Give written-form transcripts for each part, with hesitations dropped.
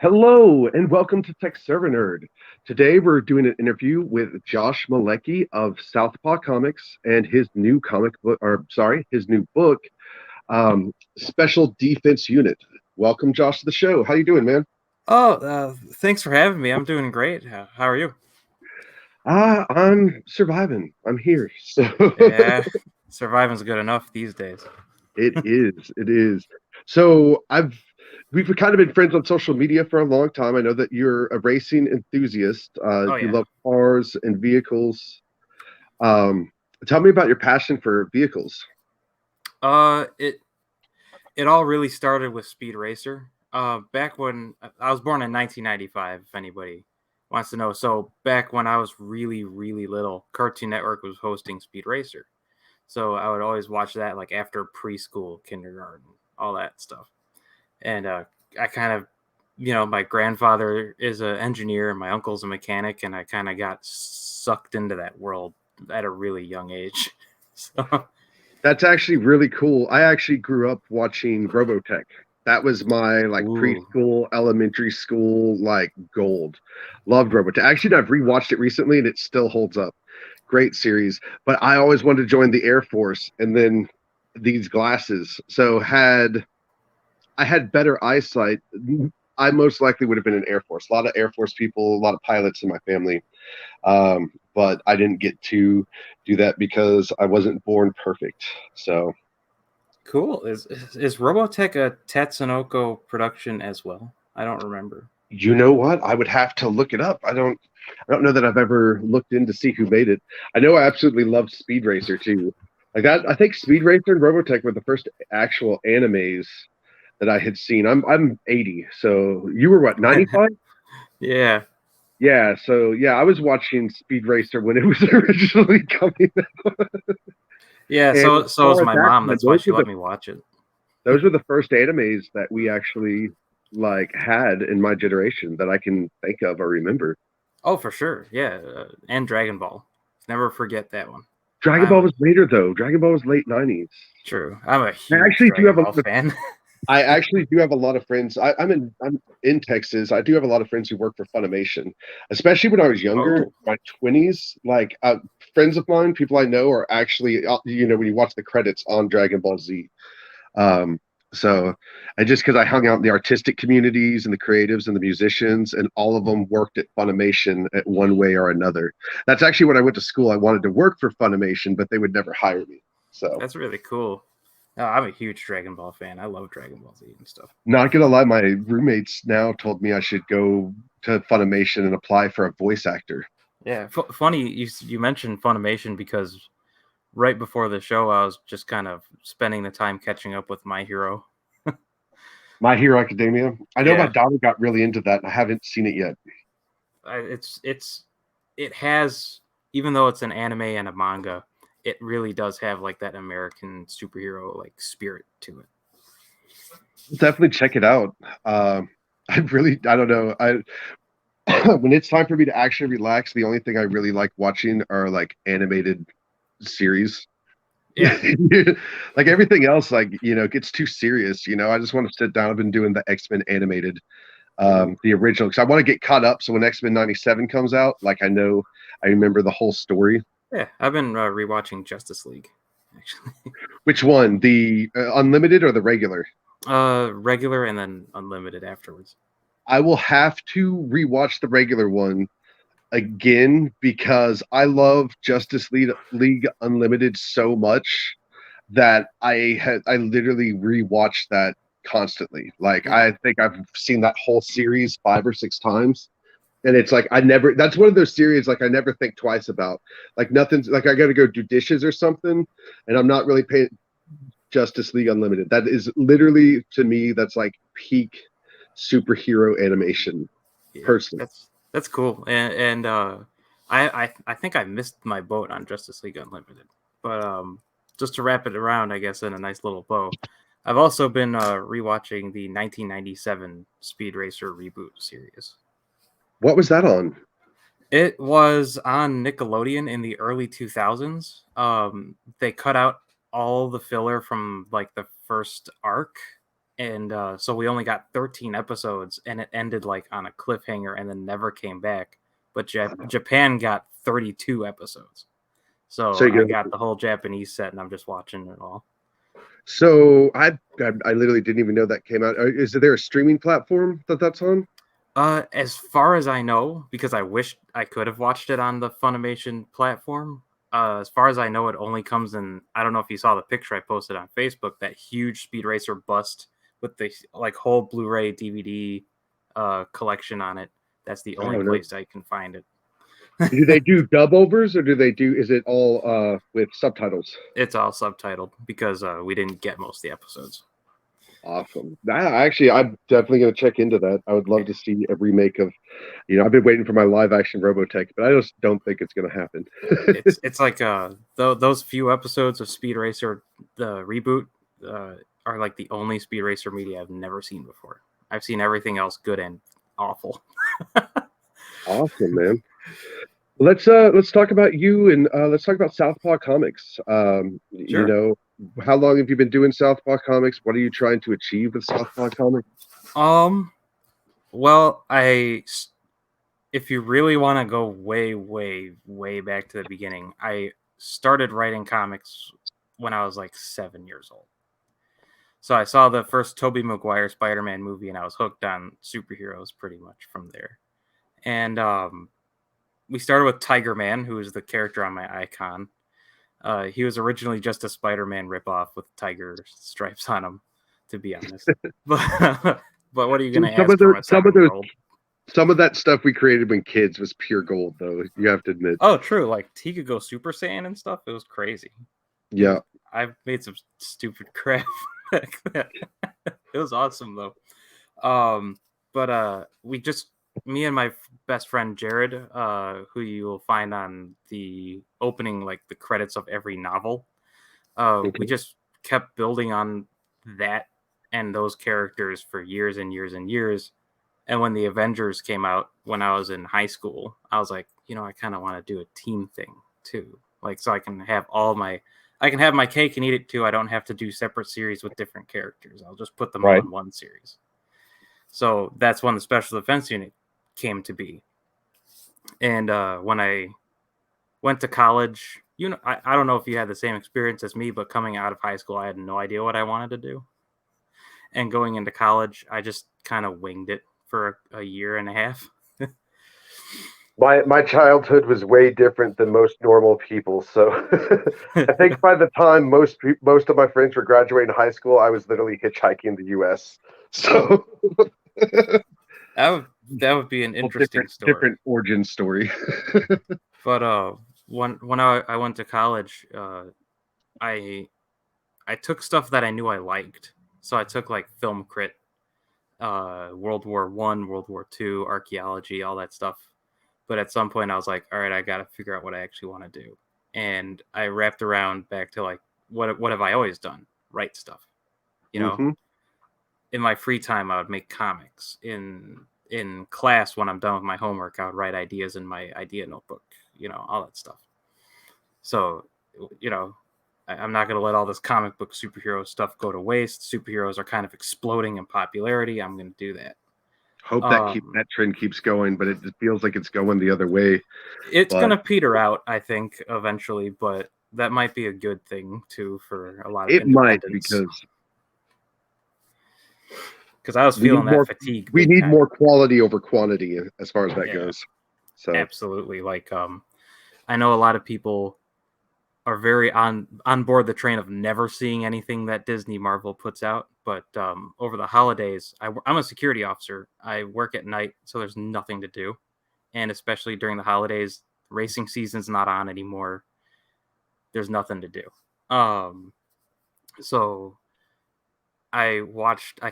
Hello and welcome to Tech Server Nerd. Today we're doing an interview with Josh Malecki of Southpaw Comics and his new his new book, Special Defense Unit. Welcome, Josh, to the show. How you doing, man? Thanks for having me. I'm doing great. How are you? I'm surviving. I'm here. So Yeah, surviving's good enough these days. it is. It is. So we've kind of been friends on social media for a long time. I know that you're a racing enthusiast. Oh You yeah. love cars and vehicles. Um, Tell me about your passion for vehicles. It all really started with Speed Racer. Back when I was born in 1995, if anybody wants to know. So back when I was really little, Cartoon Network was hosting Speed Racer. So I would always watch that like after preschool, kindergarten, all that stuff. And I kind of, my grandfather is an engineer and my uncle's a mechanic, and I kind of got sucked into that world at a really young age. So That's actually really cool. I actually grew up watching Robotech. That was my like ooh. preschool, elementary school like gold. Loved Robotech. Actually, I've rewatched it recently and it still holds up. Great series. But I always wanted to join the Air Force and then these glasses. So had I had better eyesight, I most likely would have been in Air Force. A lot of Air Force people, a lot of pilots in my family. But I didn't get to do that because I wasn't born perfect. So Cool. Is Robotech a Tatsunoko production as well? I don't remember. you know what? I would have to look it up. I don't know that I've ever looked in to see who made it. I know I absolutely loved Speed Racer too. Like that, I think Speed Racer and Robotech were the first actual animes that I had seen. I'm 80, so you were what, 95? Yeah. Yeah, so yeah, I was watching Speed Racer when it was originally coming out. Yeah, And so is well, at my that mom. time, That's why she let me watch it. those were the first animes that we actually like had in my generation that I can think of or remember. Oh, for sure. Yeah, and Dragon Ball. Never forget that one. Dragon Ball I'm was later though. Dragon Ball was late 90s. true. I'm a I huge actually do Dragon have a Ball fan. I actually do have a lot of friends. I'm in Texas. I do have a lot of friends who work for Funimation, especially when I was younger, Oh, my 20s. Like friends of mine, people I know, are actually when you watch the credits on Dragon Ball Z. Um, so and just because I hung out in the artistic communities and the creatives and the musicians, and all of them worked at Funimation at one way or another. That's actually when I went to school. I wanted to work for Funimation, but they would never hire me. So that's really cool. No, I'm a huge Dragon Ball fan. I love Dragon Ball Z and stuff. not gonna lie, my roommates now told me I should go to Funimation and apply for a voice actor. Yeah, funny you mentioned Funimation because right before the show, I was just kind of spending the time catching up with My Hero. My Hero Academia. I know my Yeah, daughter got really into that, and I haven't seen it yet. it has, even though it's an anime and a manga, it really does have like that American superhero like spirit to it. Definitely check it out. I don't know. When it's time for me to actually relax, the only thing I really like watching are like animated series. Yeah, Like everything else, like gets too serious. I just want to sit down. I've been doing the X-Men animated, ooh, the original, because I want to get caught up. So when X-Men '97 comes out, like I remember the whole story. yeah. I've been rewatching Justice League, actually. Which one, the unlimited or the regular? Regular and then unlimited afterwards. I will have to rewatch the regular one again because I love Justice League Unlimited so much that I literally rewatch that constantly. Like Yeah, I think I've seen that whole series 5 or 6 times. And it's like that's one of those series like I never think twice about. Like nothing's like I gotta go do dishes or something, and I'm not really paying Justice League Unlimited. That is literally to me, that's like peak superhero animation yeah. personally. That's cool. And I think I missed my boat on Justice League Unlimited. But just to wrap it around, I guess in a nice little bow, I've also been rewatching the 1997 Speed Racer reboot series. What was that on? It was on Nickelodeon in the early 2000s. They cut out all the filler from like the first arc, And so we only got 13 episodes, and it ended like on a cliffhanger and then never came back. But Japan got 32 episodes. So So I you got the whole Japanese set, and I'm just watching it all. so I literally didn't even know that came out. Is there a streaming platform that's on? As far as I know, because I wish I could have watched it on the Funimation platform. As far as I know, it only comes in. I don't know if you saw the picture I posted on Facebook. That huge Speed Racer bust with the like whole Blu-ray DVD collection on it. That's the I only don't know. place I can find it. Do they do dub overs or do they do? Is it all with subtitles? It's all subtitled because we didn't get most of the episodes. Awesome. Actually, I'm definitely going to check into that. I would love Yeah. to see a remake of. I've been waiting for my live action Robotech, but I just don't think it's going to happen. It's like those few episodes of Speed Racer, the reboot, are like the only Speed Racer media I've never seen before. I've seen everything else good and awful. Awesome, man. Let's talk about you and let's talk about Southpaw Comics. Sure. How long have you been doing Southpaw Comics? What are you trying to achieve with Southpaw Comics? Um. Well, if you really want to go way, way, way back to the beginning, I started writing comics when I was like 7 years old. So I saw the first Tobey Maguire Spider-Man movie, and I was hooked on superheroes pretty much from there. And we started with Tiger Man, who is the character on my icon. He was originally just a Spider-Man ripoff with tiger stripes on him, to be honest. But but what are you Dude, gonna ask from a 7-year-old? some of that stuff we created when kids was pure gold, though. You have to admit. Oh, true. Like he could go Super Saiyan and stuff. It was crazy. It Yeah. was. I've made some stupid crap back then. It was awesome though. Um, but we just me and my best friend Jared, who you will find on the opening, like the credits of every novel. We Okay. just kept building on that and those characters for years and years and years. And when the Avengers came out when I was in high school, I was like, I kind of want to do a team thing too. Like, so I can have I can have my cake and eat it too. I don't have to do separate series with different characters. I'll just put them all Right. in one series. So that's when the Special Defense Unit came to be. And when I went to college, I don't know if you had the same experience as me, but coming out of high school, I had no idea what I wanted to do. And going into college, I just kind of winged it for a year and a half. My childhood was way different than most normal people. So I think by the time most of my friends were graduating high school, I was literally hitchhiking the U.S. So That would be an interesting story. different origin story. But when I went to college, I I took stuff that I knew I liked. So I took like film crit, World War One, World War Two, archaeology, all that stuff. But at some point, I was like, all right, I got to figure out what I actually want to do. And I wrapped around back to like, what have I always done? Write stuff. You know, Hmm. in my free time, I would make comics. In class, when I'm done with my homework, I would write ideas in my idea notebook. All that stuff. So, you know, I'm not going to let all this comic book superhero stuff go to waste. Superheroes are kind of exploding in popularity. I'm going to do that. Hope Um, that trend keeps going, but it just feels like it's going the other way. it's going But to peter out, I think, eventually, but that might be a good thing too for a lot of it might independents. because Because I was we need feeling that more fatigue we big need time. more quality over quantity as far as that Yeah, goes. So absolutely. Like, I know a lot of people are very on board the train of never seeing anything that Disney Marvel puts out. But over the holidays, I'm a security officer. I work at night, so there's nothing to do, and especially during the holidays, racing season's not on anymore. There's nothing to do. Um, so I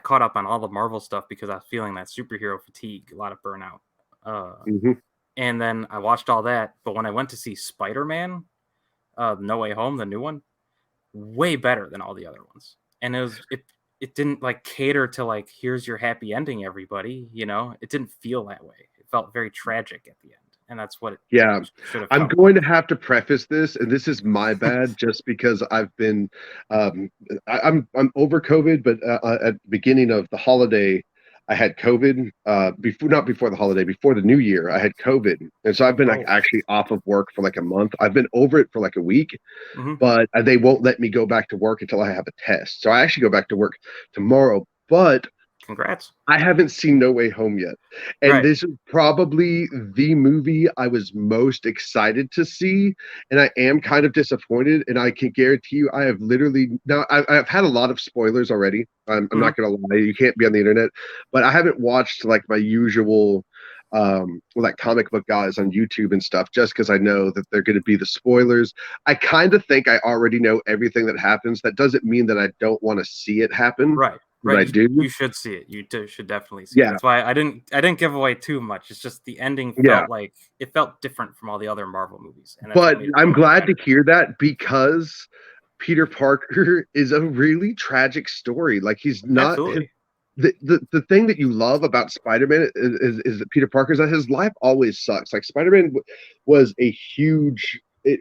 caught up on all the Marvel stuff because I was feeling that superhero fatigue, a lot of burnout. mhm. And then I watched all that, but when I went to see Spider-Man, No Way Home, the new one, way better than all the other ones. And it didn't like cater to like here's your happy ending everybody, it didn't feel that way. It felt very tragic at the end. and that's what it Yeah, should have I'm felt going like. to have to preface this, and this is my bad, just because I've been, um, I'm over COVID, but at the beginning of the holiday, I had COVID. Before, not before the holiday, before the New Year, I had COVID, and so I've been like Oh, actually off of work for like a month. I've been over it for like a week, hmm, but they won't let me go back to work until I have a test. So I actually go back to work tomorrow, but congrats. I haven't seen No Way Home yet. And Right. this is probably the movie I was most excited to see. And I am kind of disappointed. And I can guarantee you, I have literally now, I've had a lot of spoilers already. I'm Hmm. not going to lie. You can't be on the internet, but I haven't watched like my usual, like comic book guys on YouTube and stuff, just because I know that they're going to be the spoilers. I kind of think I already know everything that happens. That doesn't mean that I don't want to see it happen, Right. but Right. I You do. should see it. You should definitely see it. Yeah. That's why I didn't give away too much. It's just the ending Yeah. felt like it felt different from all the other Marvel movies, and that's what But made it so I'm much glad to better. hear that because Peter Parker is a really tragic story. Like he's not his Absolutely. the thing that you love about Spider-Man is that Peter Parker's that his life always sucks. Like Spider-Man was a huge it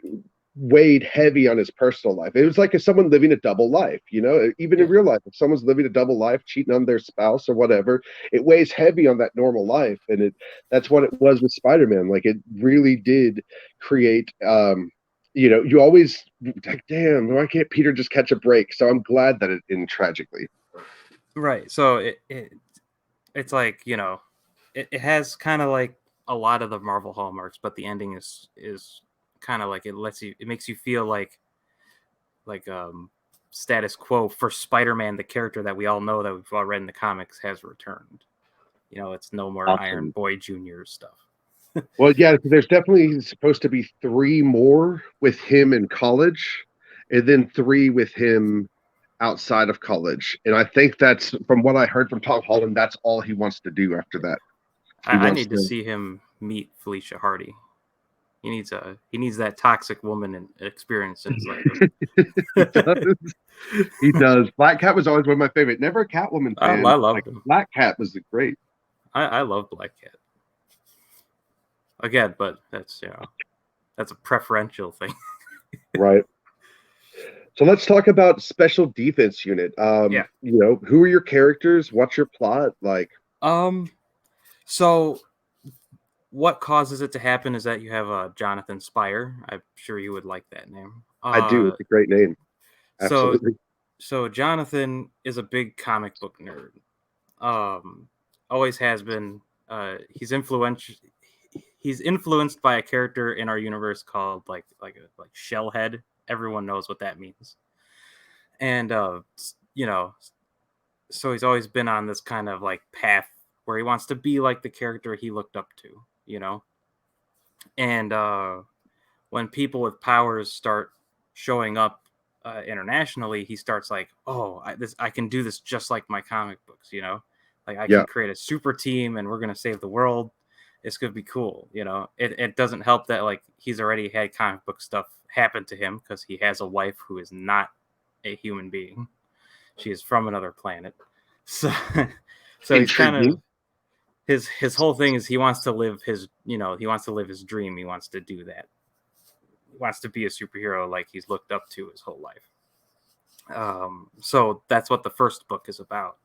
weighed heavy on his personal life. It was like if someone living a double life, you know, even in Yeah. real life, if someone's living a double life, cheating on their spouse or whatever, it weighs heavy on that normal life. And that's what it was with Spider-Man. Like it really did create you know, you always like, damn, why can't Peter just catch a break? So I'm glad that it ended tragically. Right. So it's like, it has kind of like a lot of the Marvel hallmarks, but the ending is kind of like it makes you feel like status quo for Spider-Man, the character that we all know that we've all read in the comics has returned. It's no more Iron Awesome. Boy Jr. stuff. Well, yeah, there's definitely supposed to be three more with him in college, and then three with him outside of college. And I think that's from what I heard from Tom Holland, that's all he wants to do after that. He I wants need to to see him meet Felicia Hardy. He needs that toxic woman experience in his life. he does. He does. Black Cat was always one of my favorite. Never a Catwoman I fan. Like loved him. Black Cat was great. I love Black Cat. Again, but that's a preferential thing. Right. So let's talk about Special Defense Unit. Yeah. You know, who are your characters? What's your plot? Like, So what causes it to happen is that you have Jonathan Spire. I'm sure you would like that name. I do. It's a great name. So Absolutely. so Jonathan is a big comic book nerd. Um, always has been. He's influential. He's influenced by a character in our universe called like Shellhead. Everyone knows what that means. And you know, so he's always been on this kind of like path where he wants to be like the character he looked up to. And when people with powers start showing up internationally, he starts like, oh, I can do this just like my comic books. Like I Yeah. can create a super team and we're gonna save the world. It's gonna be cool. It doesn't help that like he's already had comic book stuff happen to him because he has a wife who is not a human being. She is from another planet. So so he's kind of Intriguing. his whole thing is he wants to live his dream. He wants to do that. He wants to be a superhero like he's looked up to his whole life. So that's what the first book is about.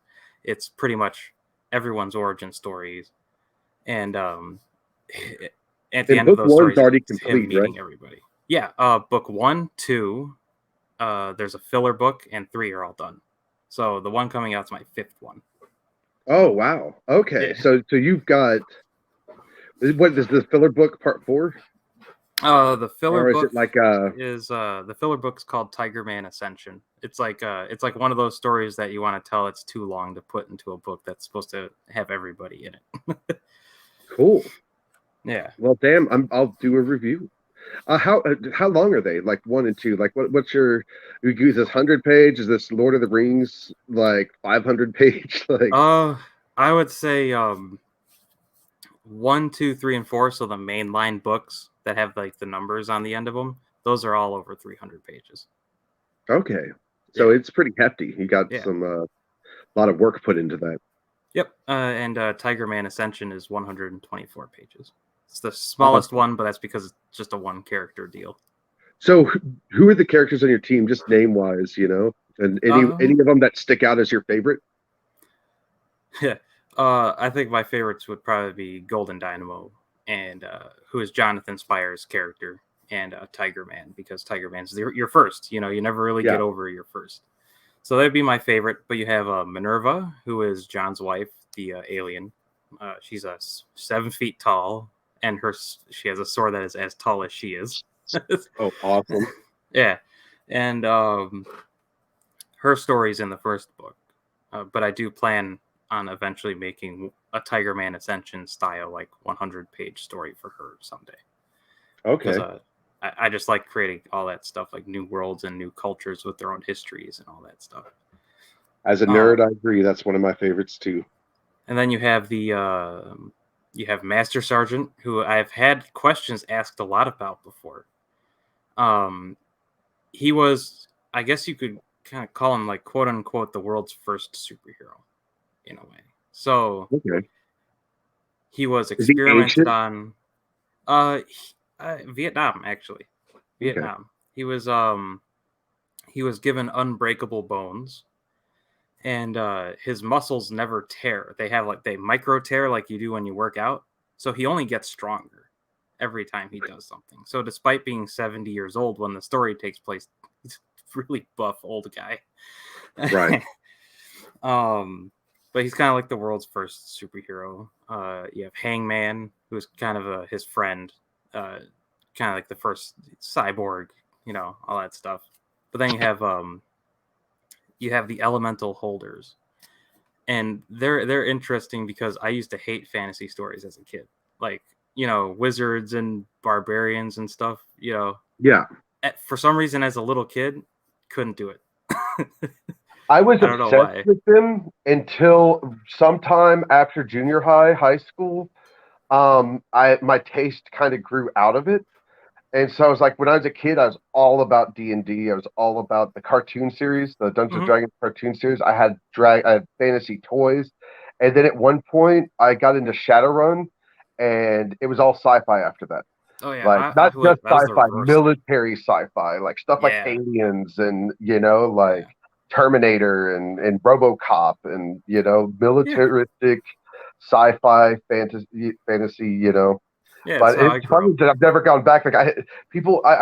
It's pretty much everyone's origin stories, and at the And end of book those one's stories, already it's him complete, right? meeting everybody. Yeah, book 1, 2. There's a filler book, and 3 are all done. So the one coming out is my 5th one. Oh wow. Okay. Yeah. So you've got what is the filler book part four? The filler Or is book it like is the filler book's called Tiger Man Ascension. It's like one of those stories that you want to tell it's too long to put into a book that's supposed to have everybody in it. cool? Yeah. Well damn, I'll do a review. How long are they? Like one and two? Like what's your you use this 100 page? Is this Lord of the Rings like 500 page? Like I would say 1, 2, 3, and 4. So the mainline books that have like the numbers on the end of them, those are all over 300 pages. okay. So Yeah. it's pretty hefty. You got Yeah. some lot of work put into that. Yep. And Tiger Man Ascension is 124 pages. It's the smallest one, but that's because it's just a one character deal. So who are the characters on your team, just name wise, and any of them that stick out as your favorite? Yeah. I think my favorites would probably be Golden Dynamo and who is Jonathan Spire's character, and Tiger Man, because Tiger Man's your first. You never really get over your first. So that'd be my favorite. But you have Minerva, who is John's wife, the alien. She's 7 feet tall, and she has a sword that is as tall as she is. Oh, awesome! Yeah, and her story's in the first book, but I do plan on eventually making a Tiger Man Ascension style, like 100-page story for her someday. Okay. Because I just like creating all that stuff, like new worlds and new cultures with their own histories and all that stuff. As a nerd, I agree. That's one of my favorites too. And then you have Master Sergeant, who I've had questions asked a lot about before. He was, I guess you could kind of call him, like, quote unquote, the world's first superhero, in a way. So he was experimented on. Vietnam, actually. Vietnam. Okay. He was given unbreakable bones, and his muscles never tear. They micro tear like you do when you work out. So he only gets stronger every time he does something. So despite being 70 years old when the story takes place, he's a really buff old guy. Right. But he's kind of like the world's first superhero. You have Hangman, who's kind of his friend, kind of like the first cyborg, all that stuff. But then you have the elemental holders, and they're interesting because I used to hate fantasy stories as a kid, like wizards and barbarians and stuff. Yeah. For some reason, as a little kid, couldn't do it. I was obsessed with them until sometime after junior high school. My taste kind of grew out of it. And so I was like, when I was a kid, I was all about D&D. I was all about the cartoon series, the Dungeons and Dragons cartoon series. I had fantasy toys. And then at one point, I got into Shadowrun, and it was all sci-fi after that. Oh, yeah. Like, not just sci-fi, military sci-fi, like stuff like Aliens and, Terminator and RoboCop and, militaristic sci-fi fantasy, Yeah, but it's funny that I've never gone back. Like I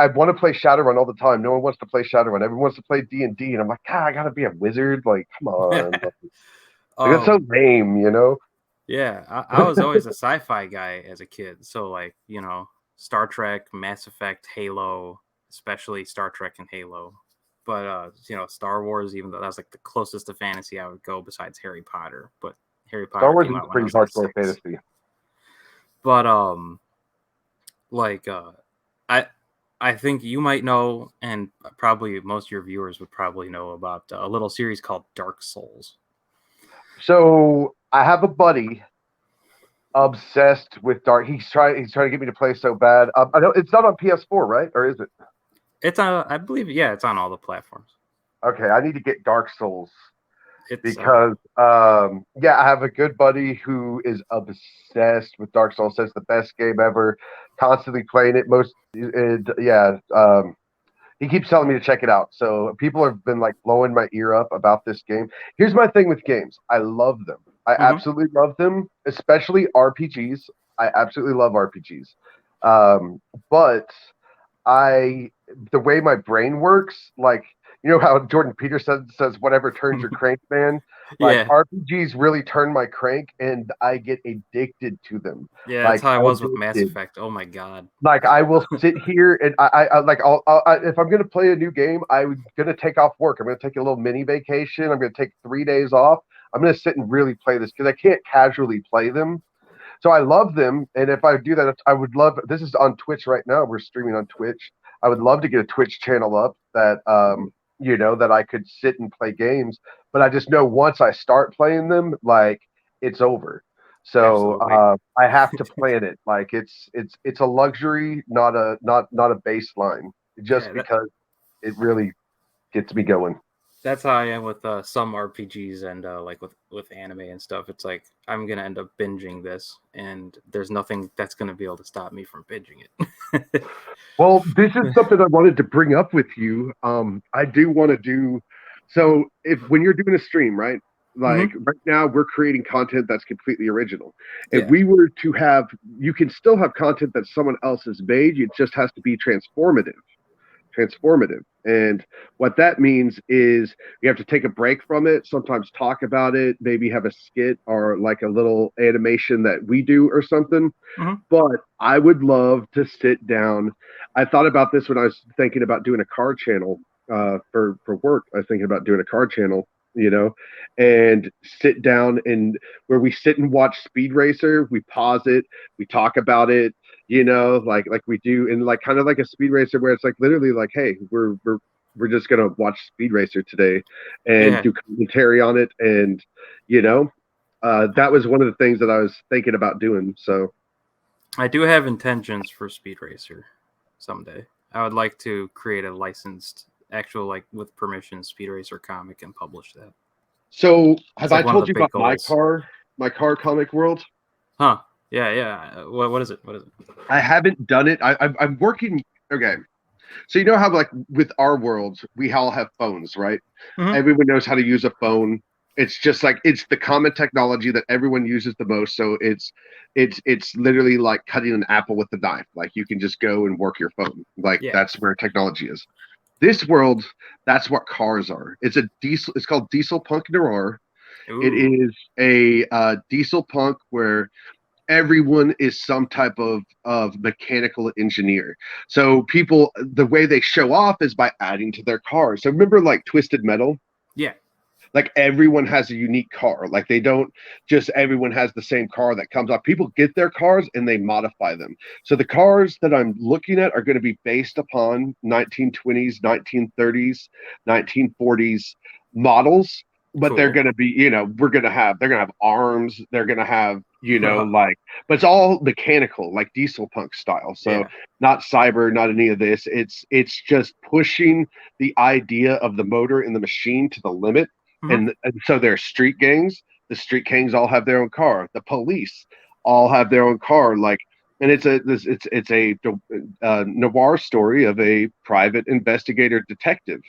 want to play Shadowrun all the time. No one wants to play Shadowrun. Everyone wants to play D&D, and I'm like, God, I gotta be a wizard. Like, come on, it's so lame, Yeah, I was always a sci-fi guy as a kid. So, Star Trek, Mass Effect, Halo, especially Star Trek and Halo. But Star Wars, even though that was like the closest to fantasy I would go besides Harry Potter. But Harry Potter, Star Wars is pretty hardcore fantasy. But I think you might know, and probably most of your viewers would probably know about a little series called Dark Souls. So I have a buddy obsessed with Dark. He's trying to get me to play so bad. I know it's not on PS4, right? Or is it? It's on, I believe, it's on all the platforms. Okay, I need to get Dark Souls. Because I have a good buddy who is obsessed with Dark Souls. Says the best game ever. Constantly playing it. He keeps telling me to check it out. So people have been like blowing my ear up about this game. Here's my thing with games. I love them. I absolutely love them, especially RPGs. I absolutely love RPGs. But the way my brain works, like, how Jordan Peterson says, whatever turns your crank, man. Like, RPGs really turn my crank, and I get addicted to them. Yeah, that's how I was with Mass Effect. Oh my god! Like, I will sit here and I if I'm gonna play a new game, I'm gonna take off work. I'm gonna take a little mini vacation. I'm gonna take 3 days off. I'm gonna sit and really play this because I can't casually play them. So I love them, and if I do that, I would love. This is on Twitch right now. We're streaming on Twitch. I would love to get a Twitch channel up that that I could sit and play games. But I just know once I start playing them, like, it's over. So I have to plan it. Like, it's a luxury, not a baseline. Just because it really gets me going. That's how I am with some RPGs and like with anime and stuff. It's like I'm gonna end up binging this, and there's nothing that's gonna be able to stop me from binging it. Well, this is something I wanted to bring up with you. I do want to do so if when you're doing a stream, right? Like Hmm. right now, we're creating content that's completely original. If Yeah, we were to have, you can still have content that someone else has made. It just has to be transformative. And what that means is you have to take a break from it, sometimes talk about it, maybe have a skit or like a little animation that we do or something. hmm, But I would love to sit down. I thought about this when I was thinking about doing a car channel for work. I was thinking about doing a car channel, and sit down and where we sit and watch Speed Racer. We pause it, we talk about it, like we do, and like kind of like a Speed Racer where it's like literally like, hey, we're just gonna watch Speed Racer today and yeah. do commentary on it, and you know, that was one of the things that I was thinking about doing. So. I do have intentions for Speed Racer someday. I would like to create a licensed, actual like with permission Speed Racer comic and publish that. So, It's have I like one of the told you big about goals. my car comic world? Huh? Yeah, yeah. What is it? What is it? I haven't done it. I'm working. Okay, so you know how like with our worlds, we all have phones, right? Hmm. Everyone knows how to use a phone. It's just like it's the common technology that everyone uses the most. So it's literally like cutting an apple with a knife. Like you can just go and work your phone. Like Yeah. that's where technology is. This world, that's what cars are. It's a diesel. It's called Diesel Punk Noir. It Ooh. is a diesel punk where everyone is some type of mechanical engineer. So people, the way they show off is by adding to their cars. So remember, like Twisted Metal, Yeah. like everyone has a unique car. Like they don't just everyone has the same car that comes off. People get their cars and they modify them. So the cars that I'm looking at are going to be based upon 1920s, 1930s, 1940s models, but they're Cool. going to be, they're going to have arms, they're going to have, like, but it's all mechanical, like diesel punk style. So Yeah. not cyber, not any of this. It's just pushing the idea of the motor in the machine to the limit. Hmm. And so there's street gangs. The street gangs all have their own car. The police all have their own car. Like, and it's a noir story of a private investigator detective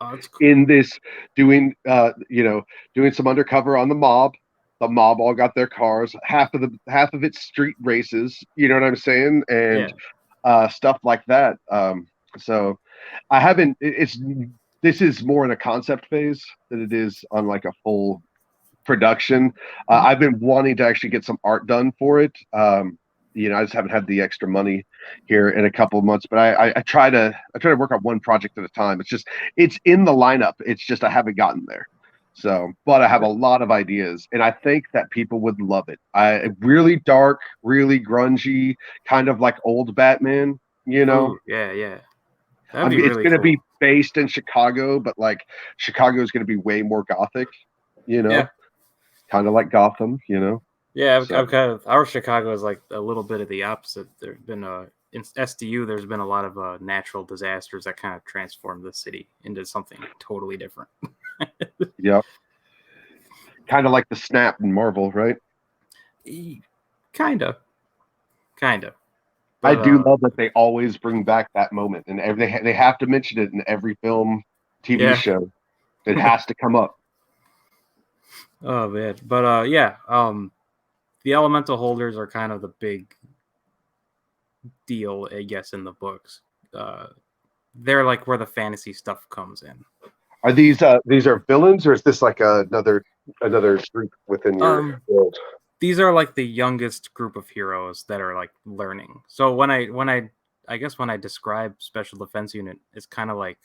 Oh, that's in cool. this doing some undercover on the mob. The mob all got their cars. Half of it's street races. You know what I'm saying? And Yeah. stuff like that. So I haven't. It's this is more in a concept phase than it is on like a full production. Hmm. I've been wanting to actually get some art done for it. I just haven't had the extra money here in a couple of months. But I try to work on one project at a time. It's in the lineup. It's just I haven't gotten there. So, but I have a lot of ideas, and I think that people would love it. I really dark, really grungy, kind of like old Batman. You know, Ooh. Yeah. Yeah. That'd be it's really going to be cool. based in Chicago, but like Chicago is going to be way more gothic. You Yeah. know, kind of like Gotham. Yeah. So I've kind of our Chicago is like a little bit of the opposite. There's been in SDU. There's been a lot of natural disasters that kind of transformed the city into something totally different. yeah, kind of like the snap in Marvel, right? Kinda, kinda. I But do love that they always bring back that moment, and they have to mention it in every film, TV yeah. show. It has to come up. Oh man. But yeah. The elemental holders are kind of the big deal, I guess, in the books. Uh, they're like where the fantasy stuff comes in. Are these are villains, or is this like another group within your Um, world? these are like the youngest group of heroes that are like learning. So I guess when I describe Special Defense Unit, it's kind of like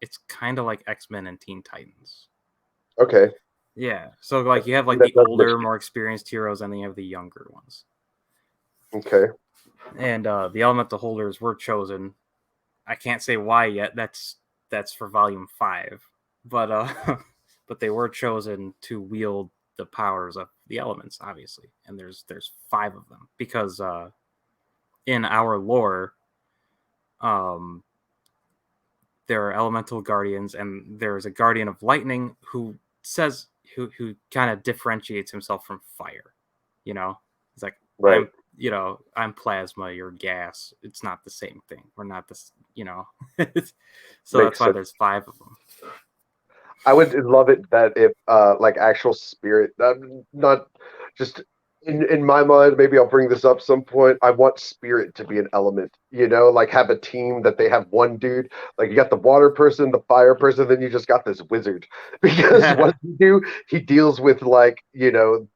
X-Men and Teen Titans. Okay, Yeah. So like you have like that the does make older, more experienced heroes, and then you have the younger ones. okay. And the elemental holders were chosen. I can't say why yet. That's for volume 5. But but they were chosen to wield the powers of the elements, obviously. And there's 5 of them because in our lore, um there are elemental guardians, and there's a guardian of lightning who says who kind of differentiates himself from fire. You know, he's like, Right. I'm plasma, you're gas. It's not the same thing. We're not this, so Makes that's why sense. there's 5 of them. I would love it that if like actual spirit, not just in my mind, maybe I'll bring this up some point. I want spirit to be an element, like have a team that they have one dude, like you got the water person, the fire person, then you just got this wizard. Because what does he do? He deals with like, the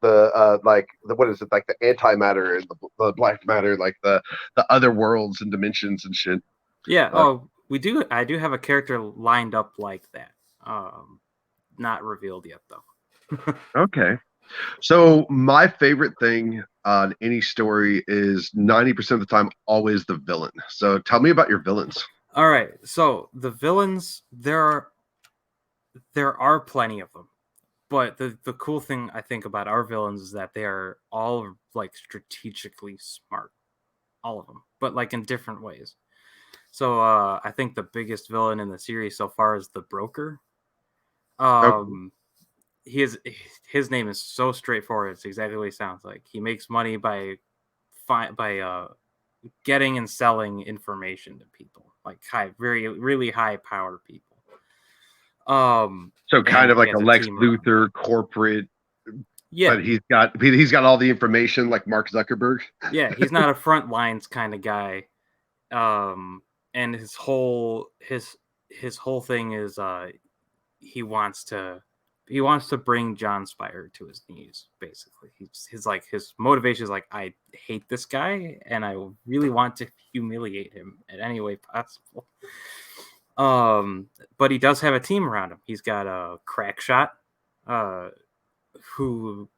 what is it, like the antimatter and the black matter, like the other worlds and dimensions and shit. Yeah. I do have a character lined up like that. Not revealed yet though. Okay. So my favorite thing on any story is 90% of the time always the villain. So tell me about your villains. All right. So the villains, there are plenty of them. But the cool thing I think about our villains is that they are all like strategically smart. All of them, but like in different ways. So I think the biggest villain in the series so far is the Broker. His name is so straightforward. It's exactly what he sounds like. He makes money by getting and selling information to people, like really high power people. So kind of like a Lex Luthor around. corporate. Yeah, but he's got all the information like Mark Zuckerberg. Yeah, he's not a front lines kind of guy. And his whole thing is he wants to bring John Spire to his knees. Basically, his motivation is like, I hate this guy and I really want to humiliate him in any way possible. But he does have a team around him. He's got a Crackshot, who.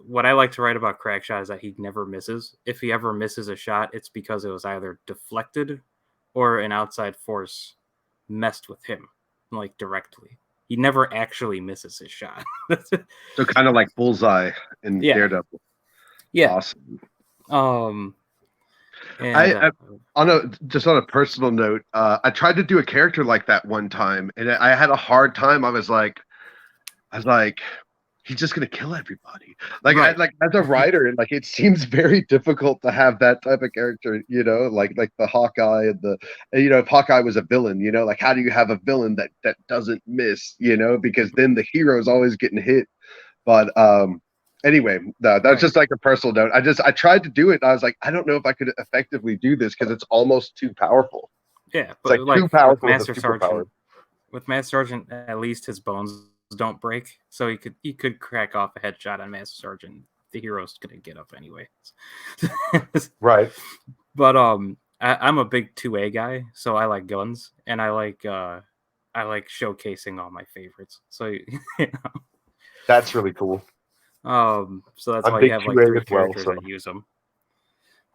What I like to write about Crackshot is that he never misses. If he ever misses a shot, it's because it was either deflected or an outside force messed with him, like directly. He never actually misses his shot. So kind of like Bullseye in Daredevil. Yeah. Awesome. And on a personal note, I tried to do a character like that one time, and I had a hard time. I was like, he's just gonna kill everybody. Like, right. As a writer, and like it seems very difficult to have that type of character. Like the Hawkeye and if Hawkeye was a villain, like how do you have a villain that doesn't miss? Because then the hero's always getting hit. But anyway, no, that's just like a personal note. I tried to do it. And I was like, I don't know if I could effectively do this because it's almost too powerful. Yeah, but like too powerful with Master Sergeant, at least his bones don't break, so he could crack off a headshot on Master Sergeant. The hero's gonna get up anyway. Right. But I'm a big 2A guy, so I like guns and I like showcasing all my favorites. So that's really cool. So that's why you have like 3 characters that use them.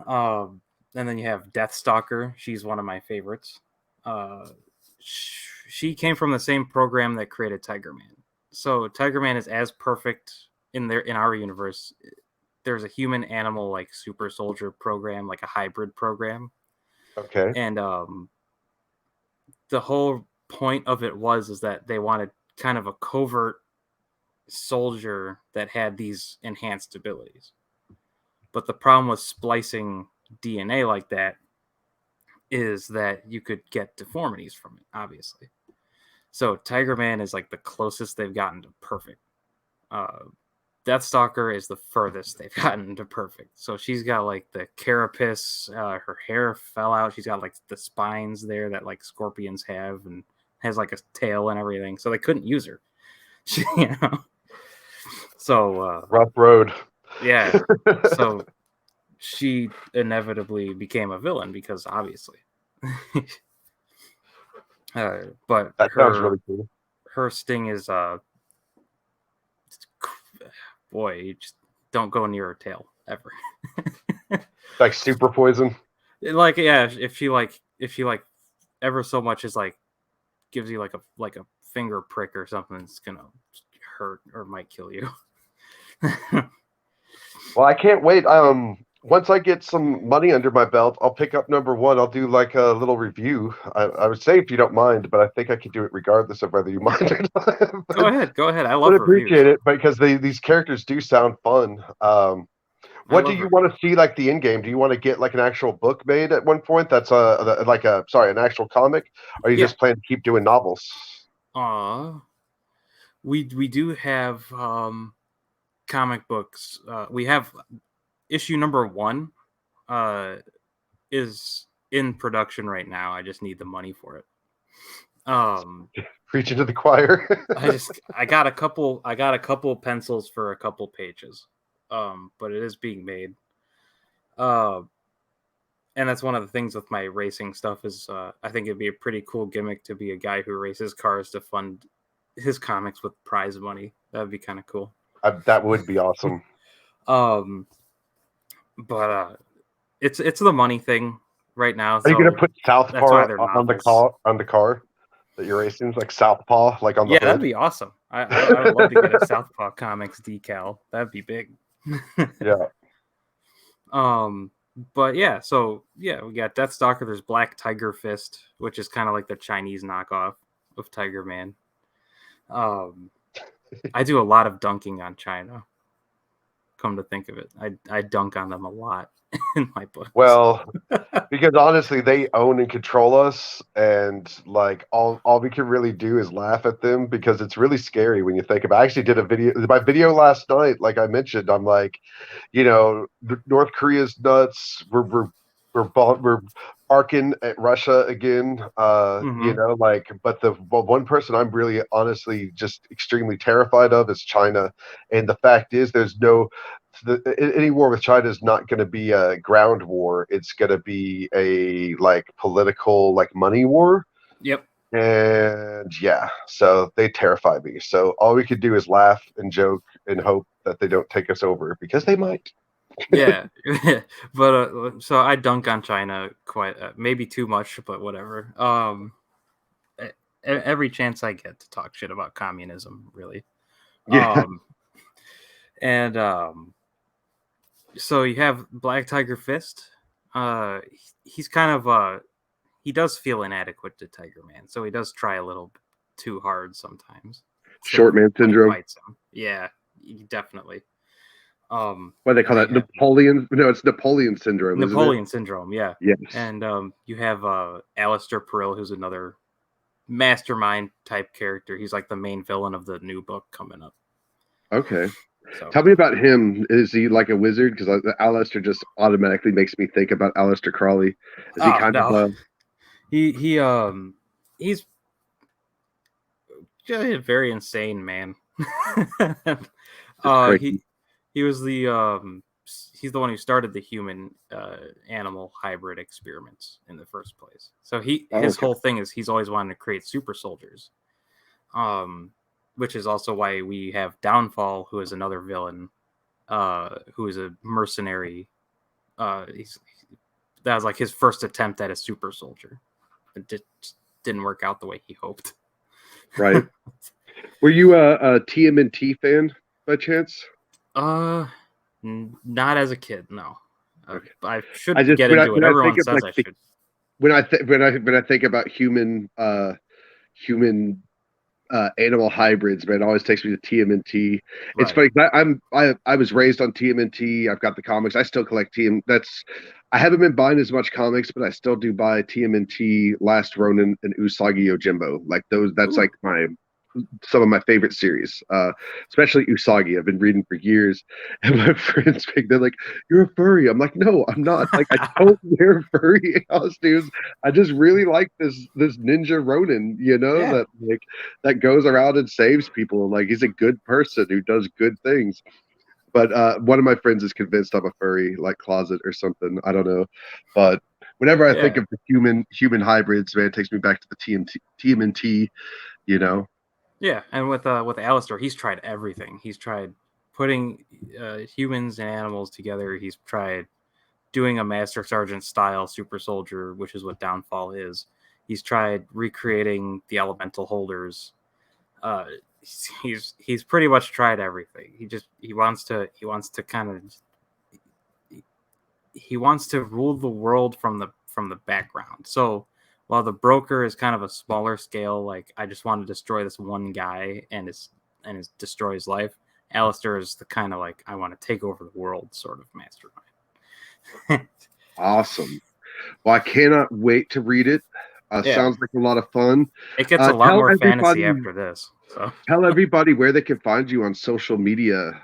And then you have Deathstalker. She's one of my favorites. She came from the same program that created Tiger Man. So Tiger Man is as perfect in our universe. There's a human animal like super soldier program, like a hybrid program. Okay. And the whole point of it is that they wanted kind of a covert soldier that had these enhanced abilities. But the problem with splicing DNA like that is that you could get deformities from it, obviously. So Tiger Man is like the closest they've gotten to perfect. Deathstalker is the furthest they've gotten to perfect. So she's got like the carapace, her hair fell out. She's got like the spines there that like scorpions have, and has like a tail and everything. So they couldn't use her. So rough road. Yeah. So she inevitably became a villain because obviously. But that sounds really cool. Her sting is boy, you just don't go near her tail ever. Like super poison. Like, yeah, if she ever so much is like gives you like a finger prick or something, it's gonna hurt or might kill you. Well, I can't wait. once I get some money under my belt, I'll pick up number one. I'll do like a little review. I would say if you don't mind, but I think I could do it regardless of whether you mind or not. Go ahead. I But love reviews. appreciate it because these characters do sound fun. I What do love you want to reviews. see like the end game? Do you want to get like an actual book made at one point? That's an actual comic? Or are you Yeah. just plan to keep doing novels? We do have comic books. We have issue number 1 is in production right now. I just need the money for it. Preaching to the choir. I got a couple pencils for a couple pages. But it is being made. And that's one of the things with my racing stuff is I think it'd be a pretty cool gimmick to be a guy who races cars to fund his comics with prize money. That'd be kind of cool. That would be awesome. But it's the money thing right now. Are you gonna put that's why Southpaw they're on the car that you're racing? Like Southpaw, like on the hood? That'd be awesome. I would love to get a Southpaw Comics decal. That'd be big. Yeah. But yeah, so yeah, we got Deathstalker. There's Black Tiger Fist, which is kind of like the Chinese knockoff of Tiger Man. I do a lot of dunking on China. Come to think of it, I dunk on them a lot in my books. Well, because honestly, they own and control us, and like all we can really do is laugh at them because it's really scary when you think about. I actually did my video last night. Like I mentioned, I'm like, North Korea's nuts. We're barking at Russia again. But the one person I'm really honestly just extremely terrified of is China, and the fact is, there's no. Any war with China is not going to be a ground war. It's going to be a like political, like money war. Yep. And yeah, so they terrify me. So all we could do is laugh and joke and hope that they don't take us over because they might. Yeah, but so I dunk on China quite maybe too much, but whatever. Every chance I get to talk shit about communism, really. Yeah. And so you have Black Tiger Fist. He's kind of he does feel inadequate to Tiger Man, so he does try a little too hard sometimes. Short man syndrome. Fights him. Yeah, definitely. What they call that? Napoleon? No, it's Napoleon syndrome. Napoleon syndrome. Yeah. Yes. And you have Aleister Pearl, who's another mastermind type character. He's like the main villain of the new book coming up. Okay. So. Tell me about him. Is he like a wizard? Because Aleister just automatically makes me think about Aleister Crowley. Is he kind of? He's just a very insane man. He was he's the one who started the human animal hybrid experiments in the first place. So his whole thing is he's always wanted to create super soldiers. Which is also why we have Downfall, who is another villain, who is a mercenary. That was like his first attempt at a super soldier. It didn't work out the way he hoped. Right. Were you a TMNT fan by chance? Not as a kid, no. Okay. I should get into it. Everyone says I should. When I think about human animal hybrids, man, it always takes me to TMNT. It's funny. I was raised on TMNT. I've got the comics. I still collect TM. I haven't been buying as much comics, but I still do buy TMNT, Last Ronin, and Usagi Yojimbo. Like those. That's like some of my favorite series, especially Usagi. I've been reading for years, and my friends, they're like, "You're a furry." I'm like, "No, I'm not. Like, I don't wear furry costumes. I just really like this ninja Ronin, that goes around and saves people. And like, he's a good person who does good things." But one of my friends is convinced I'm a furry, like closet or something. I don't know, but whenever I think of the human hybrids, man, it takes me back to the TMNT. Yeah, and with Alistar, he's tried everything. He's tried putting humans and animals together. He's tried doing a Master Sergeant style super soldier, which is what Downfall is. He's tried recreating the elemental holders. He's pretty much tried everything. He wants to kind of he wants to rule the world from the background. So while the broker is kind of a smaller scale, like I just want to destroy this one guy and destroy his life. Alistar is the kind of like I want to take over the world sort of mastermind. Awesome. Well, I cannot wait to read it. Yeah. Sounds like a lot of fun. It gets a lot Tell more everybody, fantasy after this. So tell everybody where they can find you on social media.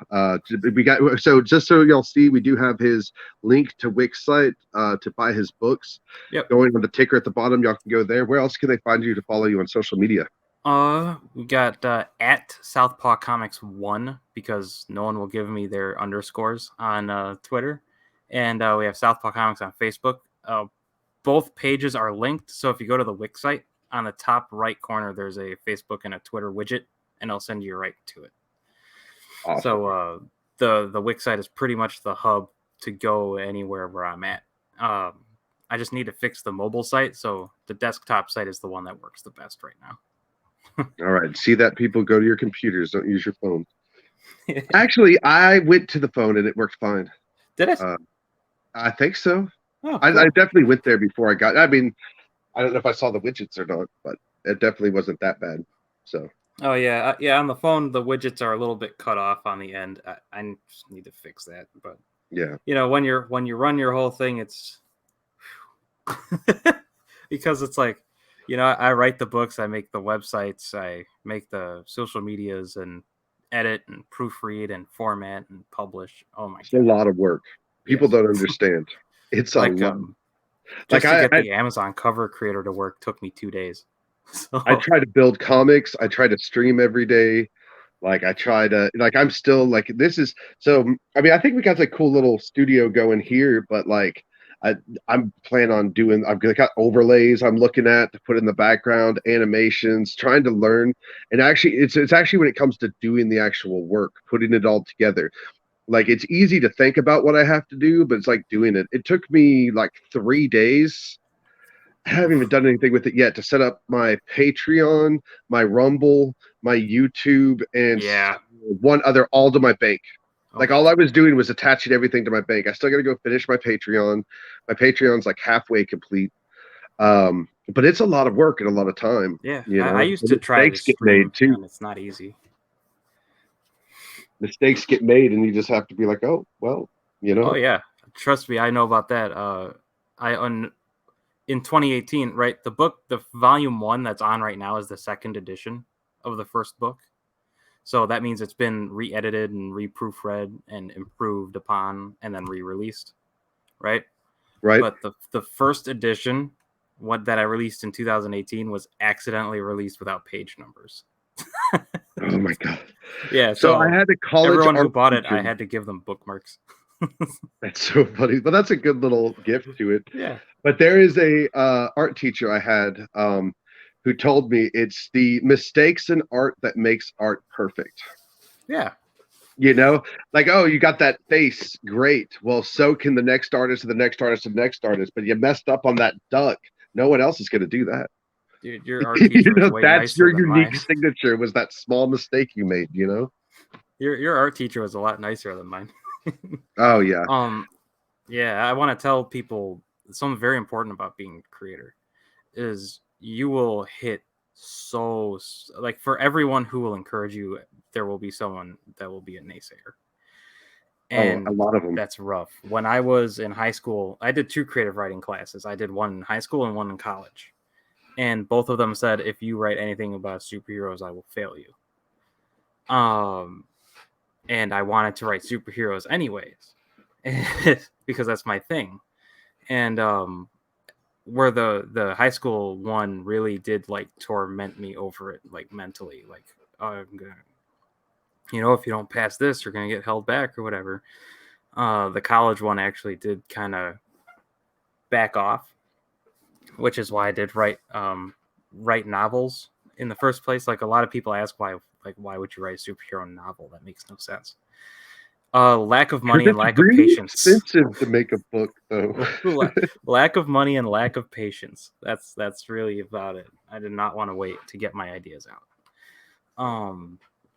We got so just so y'all see, we do have his link to Wix site to buy his books. Yep. Going on the ticker at the bottom, y'all can go there. Where else can they find you to follow you on social media? we got at Southpaw Comics 1 because no one will give me their underscores on Twitter, and we have Southpaw Comics on Facebook. Both pages are linked, so if you go to the Wix site, on the top right corner, there's a Facebook and a Twitter widget, and it'll send you right to it. Awesome. So the Wix site is pretty much the hub to go anywhere where I'm at. I just need to fix the mobile site, so the desktop site is the one that works the best right now. All right. See that, people? Go to your computers. Don't use your phone. Actually, I went to the phone and it worked fine. Did it? I think so. Oh, I cool. definitely went there before I got. I mean, I don't know if I saw the widgets or not, but it definitely wasn't that bad. So. Oh yeah, yeah. On the phone, the widgets are a little bit cut off on the end. I just need to fix that. But yeah, when you run your whole thing, it's because it's like, I write the books, I make the websites, I make the social medias, and edit and proofread and format and publish. Oh my it's a lot of work. People Yes. don't understand. It's like a lot. Just to get the Amazon cover creator to work took me 2 days. So I try to build comics. I try to stream every day. Like I try to, like, I'm still like, this is so. I mean, I think we got a cool little studio going here, but like, I'm planning on doing. I've got overlays I'm looking at to put in the background, animations, trying to learn. And actually, it's actually when it comes to doing the actual work, putting it all together. Like it's easy to think about what I have to do, but it's like doing it. It took me like 3 days. I haven't even done anything with it yet to set up my Patreon, my Rumble, my YouTube, and Yeah. one other, all to my bank. Like Okay. all I was doing was attaching everything to my bank. I still got to go finish my Patreon. My Patreon's like halfway complete. But it's a lot of work and a lot of time. Yeah, You know, I used to try to mistakes get stream, made too. and it's not easy. Mistakes get made, and you just have to be like, oh well, you know. Oh yeah, trust me, I know about that. In 2018, right? The volume 1 that's on right now is the second edition of the first book. So that means it's been re-edited and re-proofread and improved upon and then re-released, right? Right. But the first edition, what that I released in 2018, was accidentally released without page numbers. Oh my god. Yeah, So I had a college everyone who art bought it, teacher. I had to give them bookmarks. That's so funny, but that's a good little gift to it. Yeah. But there is a art teacher I had who told me it's the mistakes in art that makes art perfect. Yeah. You know, like, oh, you got that face, great. Well, so can the next artist and the next artist and the next artist, but you messed up on that duck. No one else is going to do that. Dude, your art teacher is way that's nicer your than unique mine. signature, was that small mistake you made, you know? Your art teacher was a lot nicer than mine. Oh yeah. Yeah, I want to tell people something very important about being a creator is you will hit so, like, for everyone who will encourage you, there will be someone that will be a naysayer. And a lot of them. That's rough. When I was in high school, I did 2 creative writing classes. I did one in high school and one in college. And both of them said, if you write anything about superheroes, I will fail you. And I wanted to write superheroes anyways, because that's my thing. And where the high school one really did like torment me over it, like mentally, like, oh, I'm gonna, if you don't pass this, you're gonna get held back or whatever. The college one actually did kind of back off, which is why I did write novels in the first place. Like, a lot of people ask why would you write a superhero novel? That makes no sense. Lack of money and lack of patience. Expensive to make a book, though. Lack of money and lack of patience. That's really about it. I did not want to wait to get my ideas out.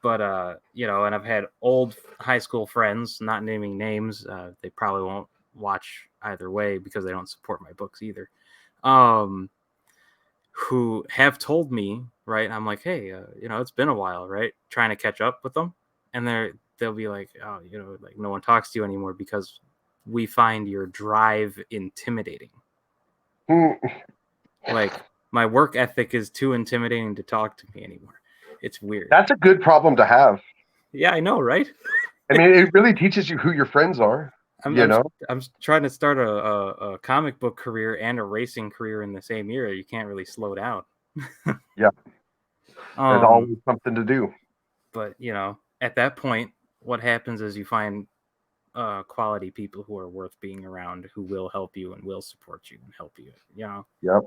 But and I've had old high school friends, not naming names. They probably won't watch either way because they don't support my books either, who have told me, right? I'm like, hey, it's been a while, right? Trying to catch up with them, and they'll be like, oh, like no one talks to you anymore because we find your drive intimidating. Like my work ethic is too intimidating to talk to me anymore. It's weird. That's a good problem to have. Yeah, I know, right? I mean, it really teaches you who your friends are. I'm trying to start a comic book career and a racing career in the same year. You can't really slow down. Yeah. There's always something to do. But, at that point, what happens is you find quality people who are worth being around, who will help you and will support you and help you. Yep.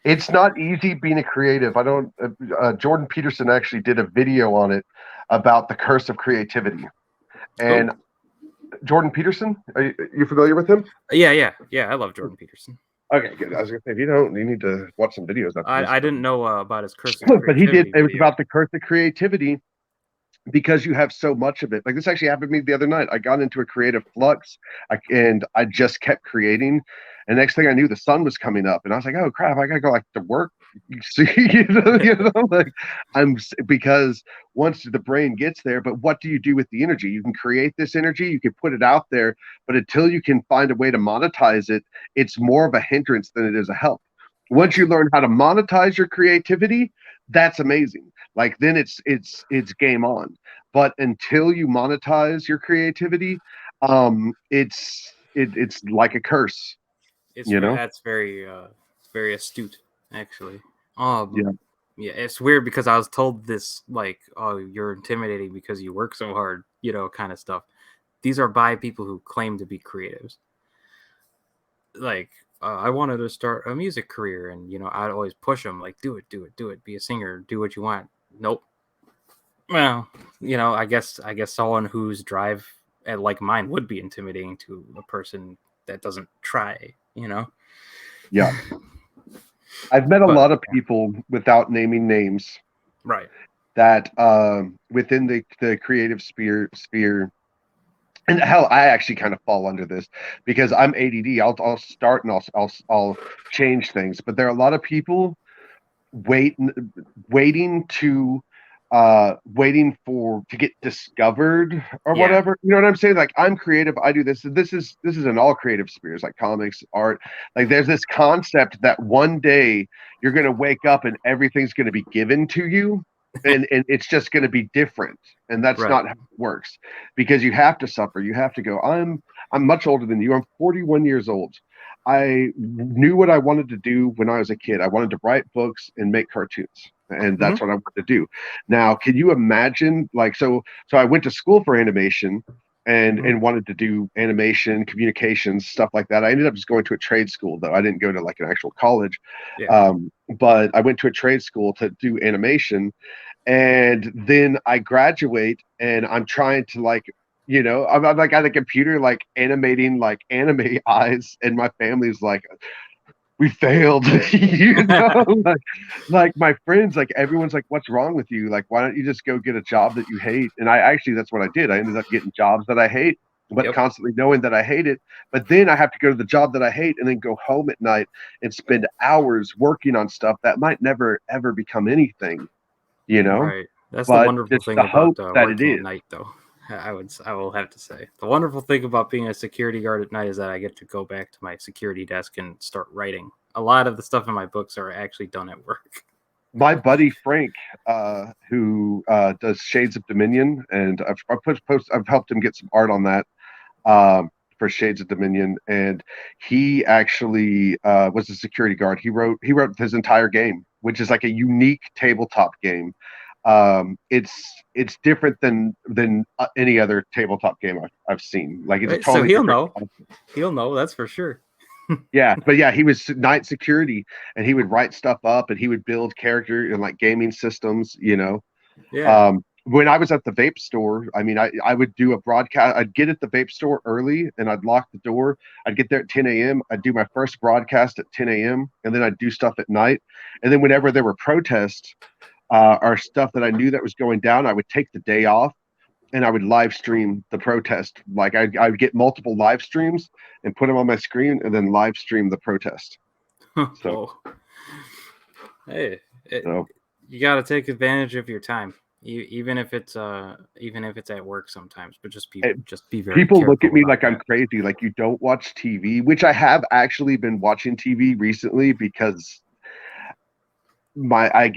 It's not easy being a creative. I don't. Jordan Peterson actually did a video on it about the curse of creativity. And Jordan Peterson, are you familiar with him? Yeah. I love Jordan Peterson. Okay, good. I was gonna say, if you don't, you need to watch some videos. I didn't know about his curse of creativity. But he did. It was about the curse of creativity. Because you have so much of it. Like this actually happened to me the other night. I got into a creative flux and I just kept creating. And next thing I knew, the sun was coming up. And I was like, oh crap, I gotta go like to work. You see, because once the brain gets there, but what do you do with the energy? You can create this energy, you can put it out there, but until you can find a way to monetize it, it's more of a hindrance than it is a help. Once you learn how to monetize your creativity, that's amazing. Like then it's game on. But until you monetize your creativity, it's like a curse. That's very very astute, actually. Yeah, it's weird because I was told this, like, oh, you're intimidating because you work so hard, kind of stuff. These are by people who claim to be creatives. Like, I wanted to start a music career, and I'd always push them, like, do it, be a singer, do what you want. Nope. Well, I guess someone whose drive like mine would be intimidating to a person that doesn't try. Yeah. I've met a lot of people, without naming names, right, that within the creative sphere, and hell, I actually kind of fall under this because I'm ADD. I'll start and I'll change things, but there are a lot of people waiting to get discovered or whatever. You know what I'm saying? Like, I'm creative, I do this. This is in all creative spheres, like comics, art. Like, there's this concept that one day you're going to wake up and everything's going to be given to you, and it's just going to be different. And that's not how it works, because you have to suffer. You have to go. I'm much older than you. I'm 41 years old. I knew what I wanted to do when I was a kid. I wanted to write books and make cartoons, and that's what I wanted to do. Now, can you imagine, like, so I went to school for animation and wanted to do animation, communications, stuff like that. I ended up just going to a trade school, though. I didn't go to like an actual college. But I went to a trade school to do animation, and then I graduate and I'm trying to, like, I'm like at a computer, like animating like anime eyes, and my family's like, we failed. Like my friends, like everyone's like, what's wrong with you? Like, why don't you just go get a job that you hate? And that's what I did. I ended up getting jobs that I hate, but constantly knowing that I hate it. But then I have to go to the job that I hate and then go home at night and spend hours working on stuff that might never ever become anything, Right. That's the wonderful thing about working at night, though. I will have to say, the wonderful thing about being a security guard at night is that I get to go back to my security desk and start writing. A lot of the stuff in my books are actually done at work. My buddy Frank, who does Shades of Dominion, and I've helped him get some art on that for Shades of Dominion, and he actually was a security guard. He wrote his entire game, which is like a unique tabletop game. It's different than any other tabletop game I've seen. Like, it's totally so he'll know, that's for sure. But he was night security, and he would write stuff up, and he would build character and like gaming systems. When I was at the vape store, I mean, I would do a broadcast. I'd get at the vape store early and I'd lock the door. I'd get there at 10 a.m. I'd do my first broadcast at 10 a.m. and then I'd do stuff at night. And then whenever there were protests or stuff that I knew that was going down, I would take the day off and I would live stream the protest. Like I would get multiple live streams and put them on my screen, and then live stream the protest. So, Whoa. Hey, so you got to take advantage of your time, even if it's at work sometimes. But just be very. People look at me like that. I'm crazy. Like, you don't watch TV, which I have actually been watching TV recently because I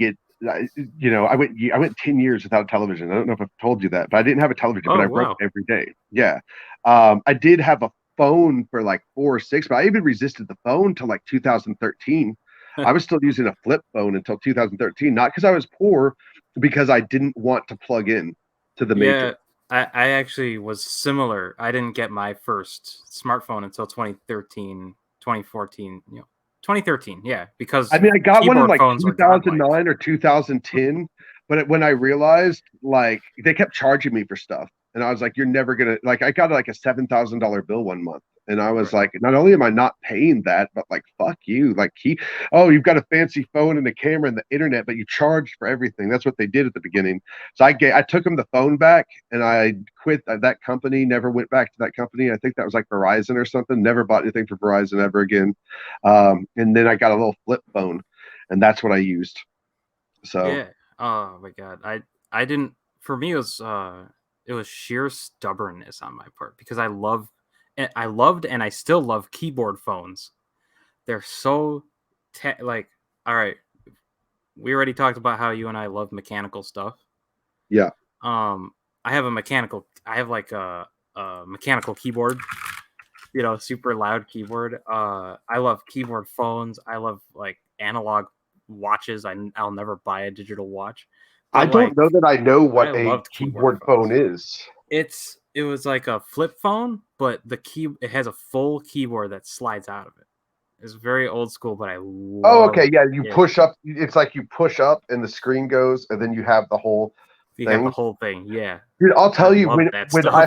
went 10 years without television. I don't know if I've told you that, but I didn't have a television, but I wrote every day. Yeah. I did have a phone for like 4 or 6, but I even resisted the phone till like 2013. I was still using a flip phone until 2013, not because I was poor, because I didn't want to plug in to the major. I actually was similar. I didn't get my first smartphone until 2013, 2014, 2013, yeah, because I mean, I got one in like phones 2009 or 2010, but when I realized, like, they kept charging me for stuff, and I was like, "You're never gonna like." I got like a $7,000 bill one month, and I was like, "Not only am I not paying that, but like, fuck you!" Like, you've got a fancy phone and a camera and the internet, but you charged for everything. That's what they did at the beginning. So I took them the phone back, and I quit that company. Never went back to that company. I think that was like Verizon or something. Never bought anything for Verizon ever again. And then I got a little flip phone, and that's what I used. So yeah. Oh my god. I didn't. For me, it was sheer stubbornness on my part because I loved and I still love keyboard phones. They're so like, all right. We already talked about how you and I love mechanical stuff. yeah. I have like a mechanical keyboard, super loud keyboard. I love keyboard phones. I love like analog watches. I'll never buy a digital watch. But, I don't know that I know what a loved keyboard phone is. It was like a flip phone, but it has a full keyboard that slides out of it. It's very old school, but I love. Oh, okay, yeah. You push up. It's like you push up, and the screen goes, and then you have the whole You have the whole thing, yeah. Dude, I'll tell you, when I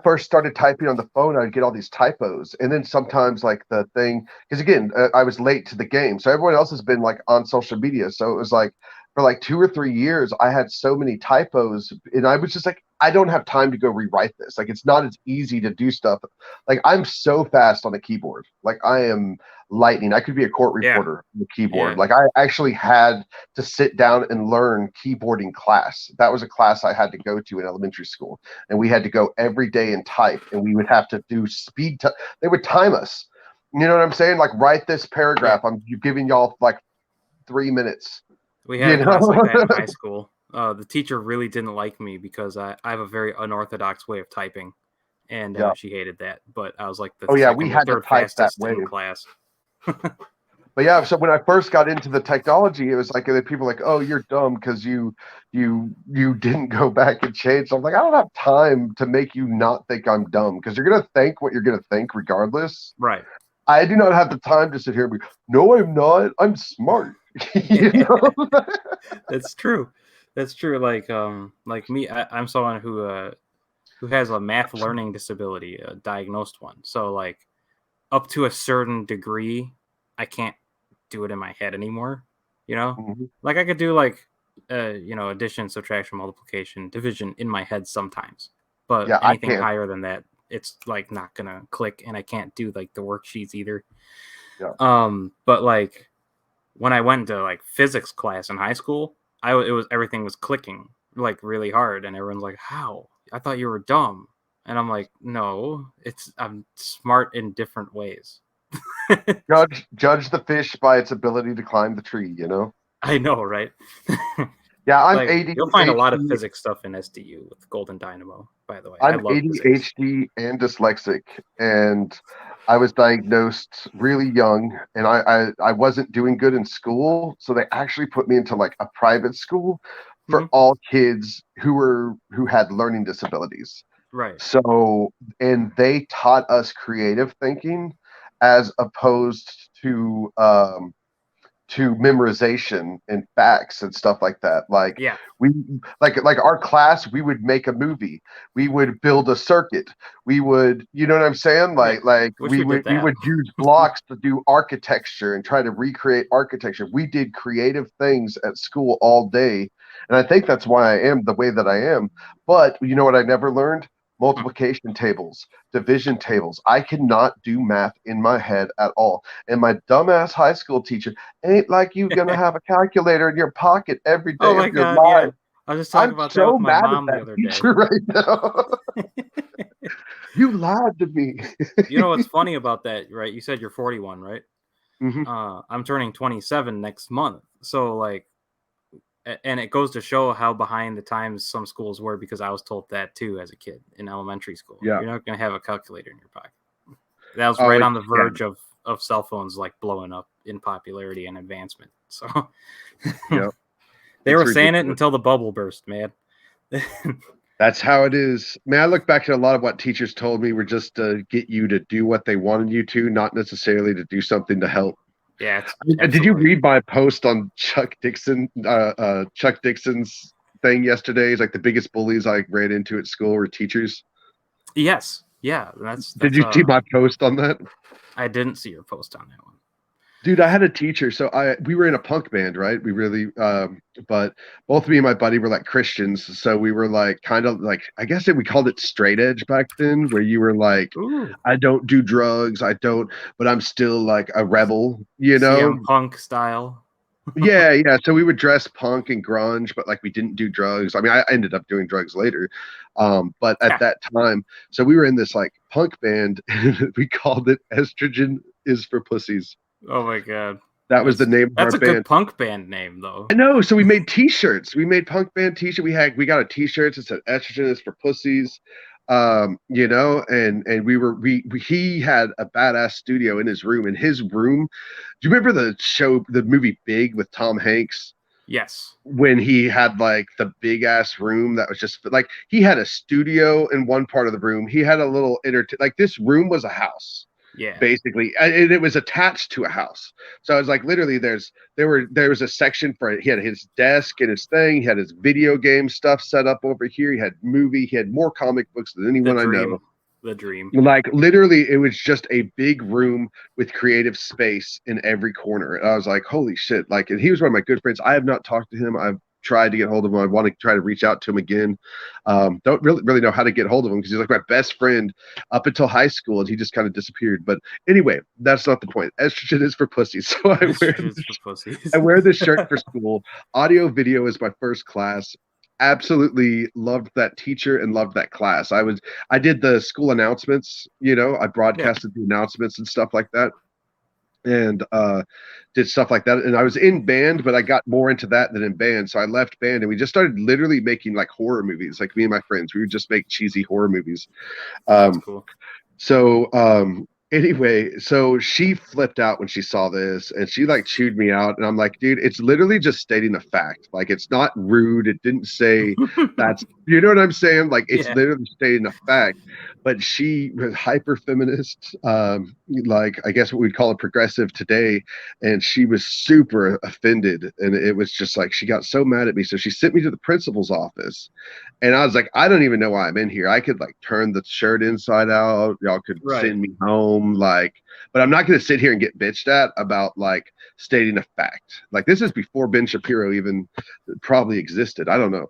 first started typing on the phone, I'd get all these typos, and then sometimes like the thing, because again, I was late to the game, so everyone else has been like on social media, so it was like for like 2 or 3 years, I had so many typos, and I was just like, I don't have time to go rewrite this. Like, it's not as easy to do stuff. Like, I'm so fast on a keyboard. Like, I am lightning. I could be a court reporter on the keyboard. Yeah. Like, I actually had to sit down and learn keyboarding class. That was a class I had to go to in elementary school, and we had to go every day and type, and we would have to do they would time us. You know what I'm saying? Like, write this paragraph. I'm giving y'all like 3 minutes. We had a class like that in high school. The teacher really didn't like me because I have a very unorthodox way of typing, and she hated that. But I was like the we had to type that way in class. But yeah, so when I first got into the technology, it was like people were like, "Oh, you're dumb because you didn't go back and change." I'm like, I don't have time to make you not think I'm dumb because you're gonna think what you're gonna think regardless. Right. I do not have the time to sit here and be, "No, I'm not. I'm smart." You know? That's true. That's true. Like me, I'm someone who has a math learning disability, a diagnosed one. So like up to a certain degree, I can't do it in my head anymore. Mm-hmm. Like I could do like addition, subtraction, multiplication, division in my head sometimes, but anything higher than that, it's like not gonna click, and I can't do like the worksheets either. Yeah. But like when I went to like physics class in high school, everything was clicking like really hard, and everyone's like, "How? I thought you were dumb." And I'm like, "No, I'm smart in different ways." Judge the fish by its ability to climb the tree, you know? I know, right? Yeah, I'm like, ADHD. You'll find a lot of physics stuff in SDU with Golden Dynamo, by the way. I'm ADHD and dyslexic, and I was diagnosed really young, and I wasn't doing good in school, so they actually put me into like a private school for all kids who had learning disabilities. Right. So, and they taught us creative thinking as opposed to memorization and facts and stuff like that. Like we like our class, we would make a movie, we would build a circuit, we would, you know what I'm saying? Like we would use blocks to do architecture and try to recreate architecture. We did creative things at school all day, And I think that's why I am the way that I am. But you know what I never learned? Multiplication tables, division tables. I cannot do math in my head at all. And my dumbass high school teacher ain't like you gonna have a calculator in your pocket every Oh day my of your God, yeah. life. I was just talking I'm about that with so my mad at mom the that other day. teacher right now. You lied to me. You know what's funny about that, right? You said you're 41, right? Mhm. I'm turning 27 next month. So like, and it goes to show how behind the times some schools were, because I was told that too as a kid in elementary school. Yeah. You're not going to have a calculator in your pocket. That was Oh, right on the yeah. verge of cell phones like blowing up in popularity and advancement. So Yeah. they It's were saying it ridiculous. until the bubble burst, man. That's how it is. Man, I look back at a lot of what teachers told me were just to get you to do what they wanted you to, not necessarily to do something to help. Yeah, Did you read my post on Chuck Dixon's thing yesterday? He's like the biggest bullies I ran into at school were teachers. Yes. Yeah. Did you see my post on that? I didn't see your post on that one. Dude, I had a teacher. So we were in a punk band, right? We really but both me and my buddy were like Christians. So we were like kind of like, I guess we called it straight edge back then, where you were like, Ooh. I don't do drugs, but I'm still like a rebel, you know? CM Punk style. Yeah. So we would dress punk and grunge, but like we didn't do drugs. I mean, I ended up doing drugs later. But at that time, so we were in this like punk band and we called it Estrogen is for Pussies. Oh my God. That was the name of our That's a band. good punk band name, though. I know. So we made T-shirts. We made punk band T-shirt. We got a T-shirt that said "Estrogen is for pussies," you know. And he had a badass studio in his room. In his room, do you remember the movie Big with Tom Hanks? Yes. When he had like the big ass room that was just like he had a studio in one part of the room. He had a little like this room was a house. Yeah. Basically, and it was attached to a house. So I was like, literally, there was a section for it. He had his desk and his thing. He had his video game stuff set up over here. He had He had more comic books than anyone I know. The dream. Like literally, it was just a big room with creative space in every corner. And I was like, holy shit! Like, and he was one of my good friends. I have not talked to him. I've tried to get hold of him. I want to try to reach out to him again. Don't really know how to get hold of him because he's like my best friend up until high school, and he just kind of disappeared. But anyway, that's not the point. Estrogen is for pussies. So I wear this shirt for school. Audio video is my first class. Absolutely loved that teacher and loved that class. I did the school announcements, you know, I broadcasted the announcements and stuff like that. And did stuff like that. And I was in band, but I got more into that than in band. So I left band and we just started literally making like horror movies. Like me and my friends, we would just make cheesy horror movies. That's cool. So anyway, so she flipped out when she saw this and she like chewed me out. And I'm like, dude, it's literally just stating a fact. Like it's not rude. It didn't say that's, you know what I'm saying? Like it's literally stating a fact. But she was hyper feminist, like I guess what we'd call a progressive today. And she was super offended. And it was just like she got so mad at me. So she sent me to the principal's office. And I was like, I don't even know why I'm in here. I could like turn the shirt inside out. Y'all could send me home. Like, but I'm not going to sit here and get bitched at about like stating a fact. Like this is before Ben Shapiro even probably existed. I don't know.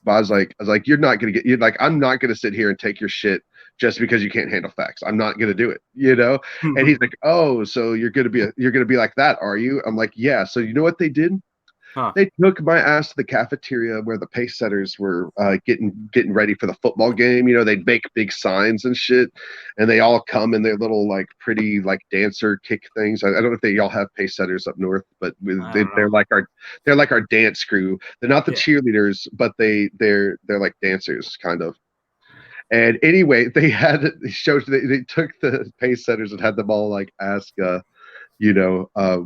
But I was like, you're like, I'm not going to sit here and take your shit just because you can't handle facts. I'm not going to do it, you know? And he's like, oh, so you're going to be like that, are you? I'm like, yeah. So you know what they did? They took my ass to the cafeteria where the pace setters were getting ready for the football game. You know, they'd make big signs and shit, and they all come in their little like pretty like dancer kick things. I don't know if they all have pace setters up north, but they're like our dance crew. They're not the cheerleaders, but they're like dancers kind of. And anyway, they took the pace setters and had them all like ask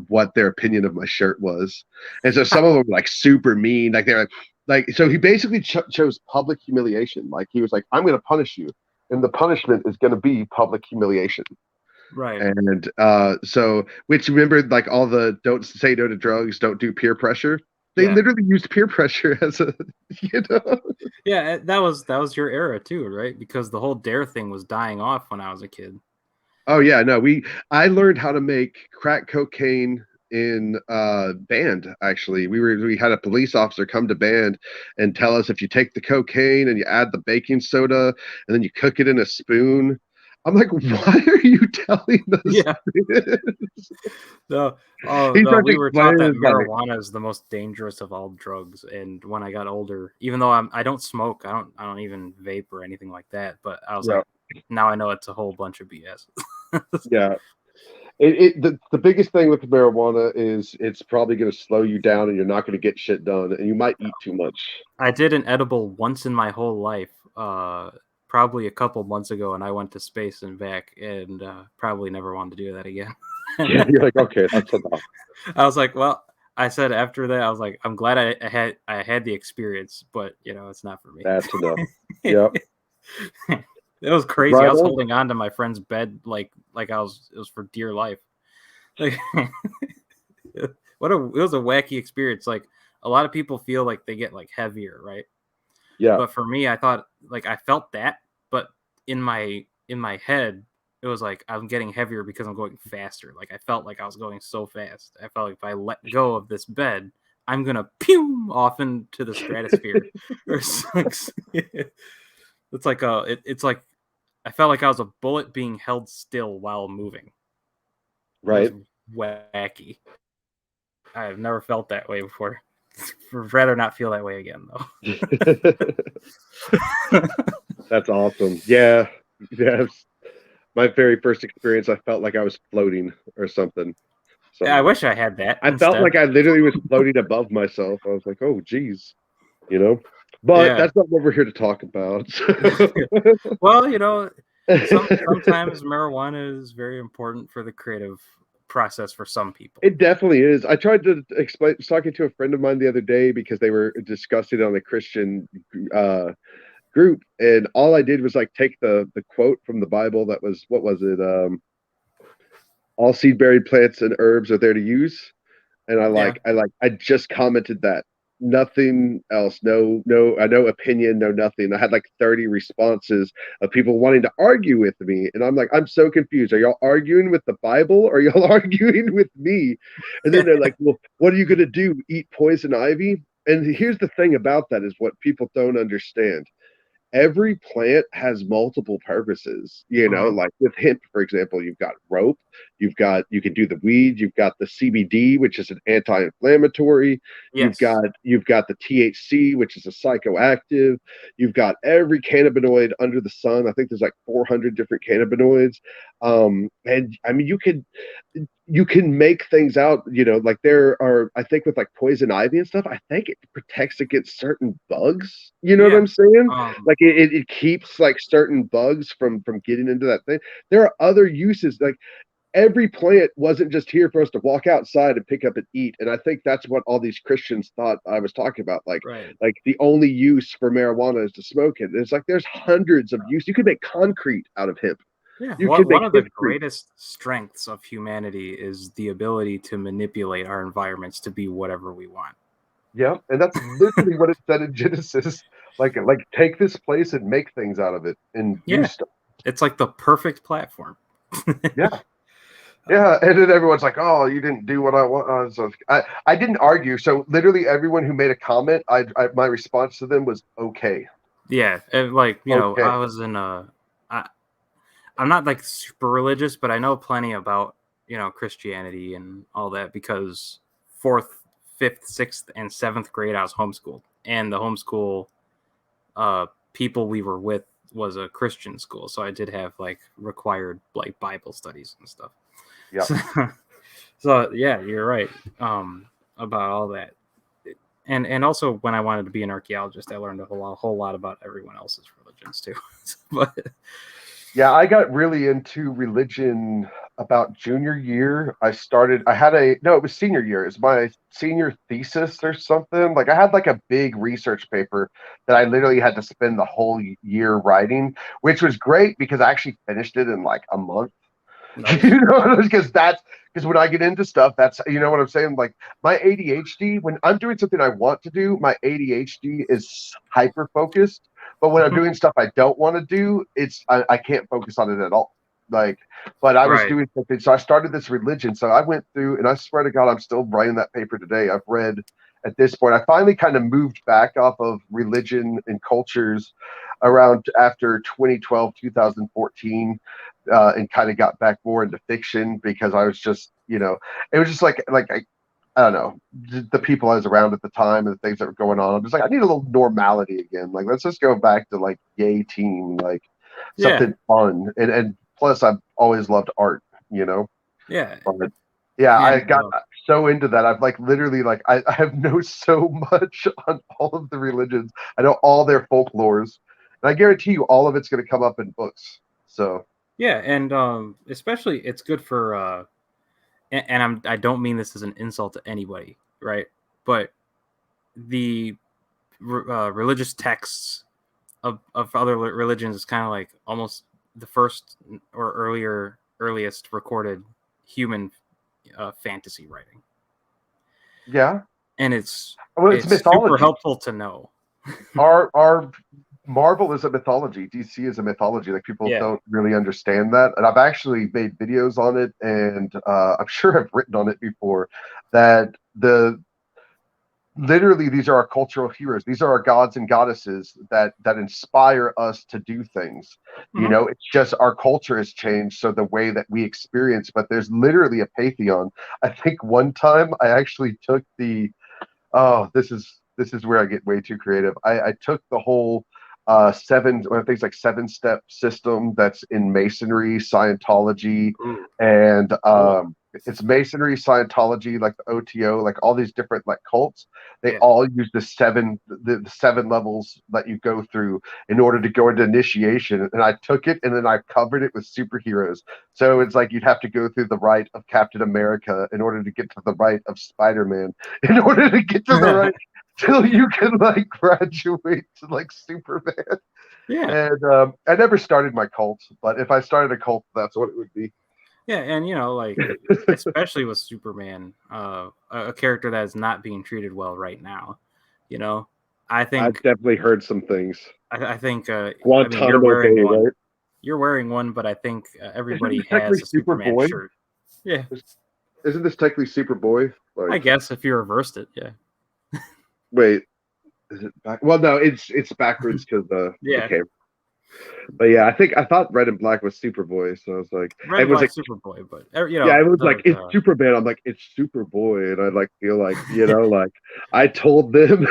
what their opinion of my shirt was. And so some of them were like super mean. Like they're like so he basically chose public humiliation. Like he was like, I'm going to punish you. And the punishment is going to be public humiliation. Right. And so, which remember, like all the don't say no to drugs, don't do peer pressure. They literally used peer pressure as a, you know. Yeah, that was your era too, right? Because the whole dare thing was dying off when I was a kid. Oh yeah, no, I learned how to make crack cocaine in band. Actually, we had a police officer come to band and tell us if you take the cocaine and you add the baking soda and then you cook it in a spoon. I'm like, why are you telling us Yeah. this? No, He no, tried to we were taught explain that it. It's like, marijuana is the most dangerous of all drugs. And when I got older, even though I don't smoke, I don't even vape or anything like that. But I was yeah, like, now I know it's a whole bunch of BS. yeah. The biggest thing with marijuana is it's probably going to slow you down and you're not going to get shit done and you might eat too much. I did an edible once in my whole life, probably a couple months ago, and I went to space and back, and probably never wanted to do that again. You're like, okay, that's enough. I was like, well, I said after that, I was like, I'm glad I had the experience, but it's not for me. That's enough. Yep. It was crazy. I Right was on. holding on to my friend's bed like it was for dear life. Like, it was a wacky experience. Like, a lot of people feel like they get like heavier, right? Yeah. But for me, I thought like I felt that, but in my head, it was like I'm getting heavier because I'm going faster. Like I felt like I was going so fast. I felt like if I let go of this bed, I'm gonna pew off into the stratosphere. Or it's like it's like I felt like I was a bullet being held still while moving. Right. It was wacky. I have never felt that way before. Would rather not feel that way again, though. That's awesome. Yeah. Yes. My very first experience, I felt like I was floating or something. So I wish I had that. I felt like I literally was floating above myself. I was like, oh, geez, But Yeah. that's not what we're here to talk about. Well, sometimes marijuana is very important for the creative process for some people. It definitely is. I tried to explain. I was talking to a friend of mine the other day because they were discussing it on a Christian group, and all I did was like take the quote from the Bible that was, what was it? All seed bearing plants and herbs are there to use. And I just commented that. Nothing else. No, no opinion, no nothing. I had like 30 responses of people wanting to argue with me. And I'm like, I'm so confused. Are y'all arguing with the Bible or are y'all arguing with me? And then they're like, well, what are you gonna do? Eat poison ivy? And here's the thing about that is what people don't understand. Every plant has multiple purposes, like with hemp, for example, you've got rope, you can do the weed, you've got the CBD, which is an anti-inflammatory, Yes. you've got the THC, which is a psychoactive, you've got every cannabinoid under the sun. I think there's like 400 different cannabinoids. And I mean, you can make things out, like there are, I think with like poison ivy and stuff, I think it protects against certain bugs. You know what I'm saying? Like it keeps like certain bugs from getting into that thing. There are other uses. Like every plant wasn't just here for us to walk outside and pick up and eat. And I think that's what all these Christians thought I was talking about. Like, right. like the only use for marijuana is to smoke it. And it's like there's hundreds of use. You could make concrete out of hemp. Yeah, You can make one of the history. greatest strengths of humanity is the ability to manipulate our environments to be whatever we want. Yeah, and that's literally what it said in Genesis. Like take this place and make things out of it and do stuff. It's like the perfect platform. Yeah. Yeah, and then everyone's like, "Oh, you didn't do what I want." So I didn't argue. So literally, everyone who made a comment, my response to them was okay. Yeah, and like Okay. I was in I'm not like super religious, but I know plenty about Christianity and all that because 4th, 5th, 6th, and 7th grade I was homeschooled, and the homeschool people we were with was a Christian school, so I did have like required like Bible studies and stuff. Yeah. So yeah, you're right about all that, and also when I wanted to be an archaeologist, I learned a whole lot about everyone else's religions too. But yeah, I got really into religion about junior year. It was senior year. It was my senior thesis or something. Like I had like a big research paper that I literally had to spend the whole year writing, which was great because I actually finished it in like a month. nice. Because when I get into stuff, that's what I'm saying. Like my ADHD, when I'm doing something I want to do, my ADHD is hyper focused. But when I'm doing stuff I don't want to do, I can't focus on it at all. Like, but I was Right. doing something, so I started this religion. So I went through, and I swear to God, I'm still writing that paper today. I've read at this point. I finally kind of moved back off of religion and cultures around after 2012, 2014, and kind of got back more into fiction because I was just, it was just like I don't know, the people I was around at the time and the things that were going on. I'm just like, I need a little normality again. Like, let's just go back to like Yay Team, like Yeah. something fun. And plus, I've always loved art, you know. Yeah. But yeah, I And got so into that. I've like literally like I have know so much on all of the religions. I know all their folklores, and I guarantee you, all of it's going to come up in books. So yeah, and especially it's good for and I don't mean this as an insult to anybody, right? But the religious texts of other religions is kind of like almost the first or earliest recorded human fantasy writing, yeah, and well, it's it's super mythology. helpful to know. Our Marvel is a mythology. DC is a mythology. Like people Yeah. don't really understand that, and I've actually made videos on it, and I'm sure I've written on it before. That literally these are our cultural heroes. These are our gods and goddesses that inspire us to do things. Hmm. It's just our culture has changed, so the way that we experience. But there's literally a pantheon. I think one time I actually took the Oh, this is where I get way too creative. I took the whole things like 7-step system that's in Masonry, Scientology, Ooh, and cool. it's Masonry, Scientology, like the OTO, like all these different like cults. They Yeah. all use the 7 levels that you go through in order to go into initiation. And I took it and then I covered it with superheroes. So it's like you'd have to go through the rite of Captain America in order to get to the rite of Spider-Man in order to get to the right till you can like graduate to like Superman. Yeah. And I never started my cult, but if I started a cult, that's what it would be. Yeah, and like especially with Superman, a character that is not being treated well right now. You know, I I've think definitely heard some things. I think I mean you're Guantanamo wearing Bay, one. right? You're wearing one, but I think Isn't everybody this technically has a Superman Superboy? shirt. Yeah, Isn't this technically Superboy? I Like, guess if you reversed it, yeah, wait, is it back? Well, no, it's backwards because yeah. okay. But yeah, I thought Red and Black was Superboy, so I was like, Red it and was Black like, Superboy, but yeah, it was like it's Superman. I'm like, it's Superboy, and I like feel like like I told them,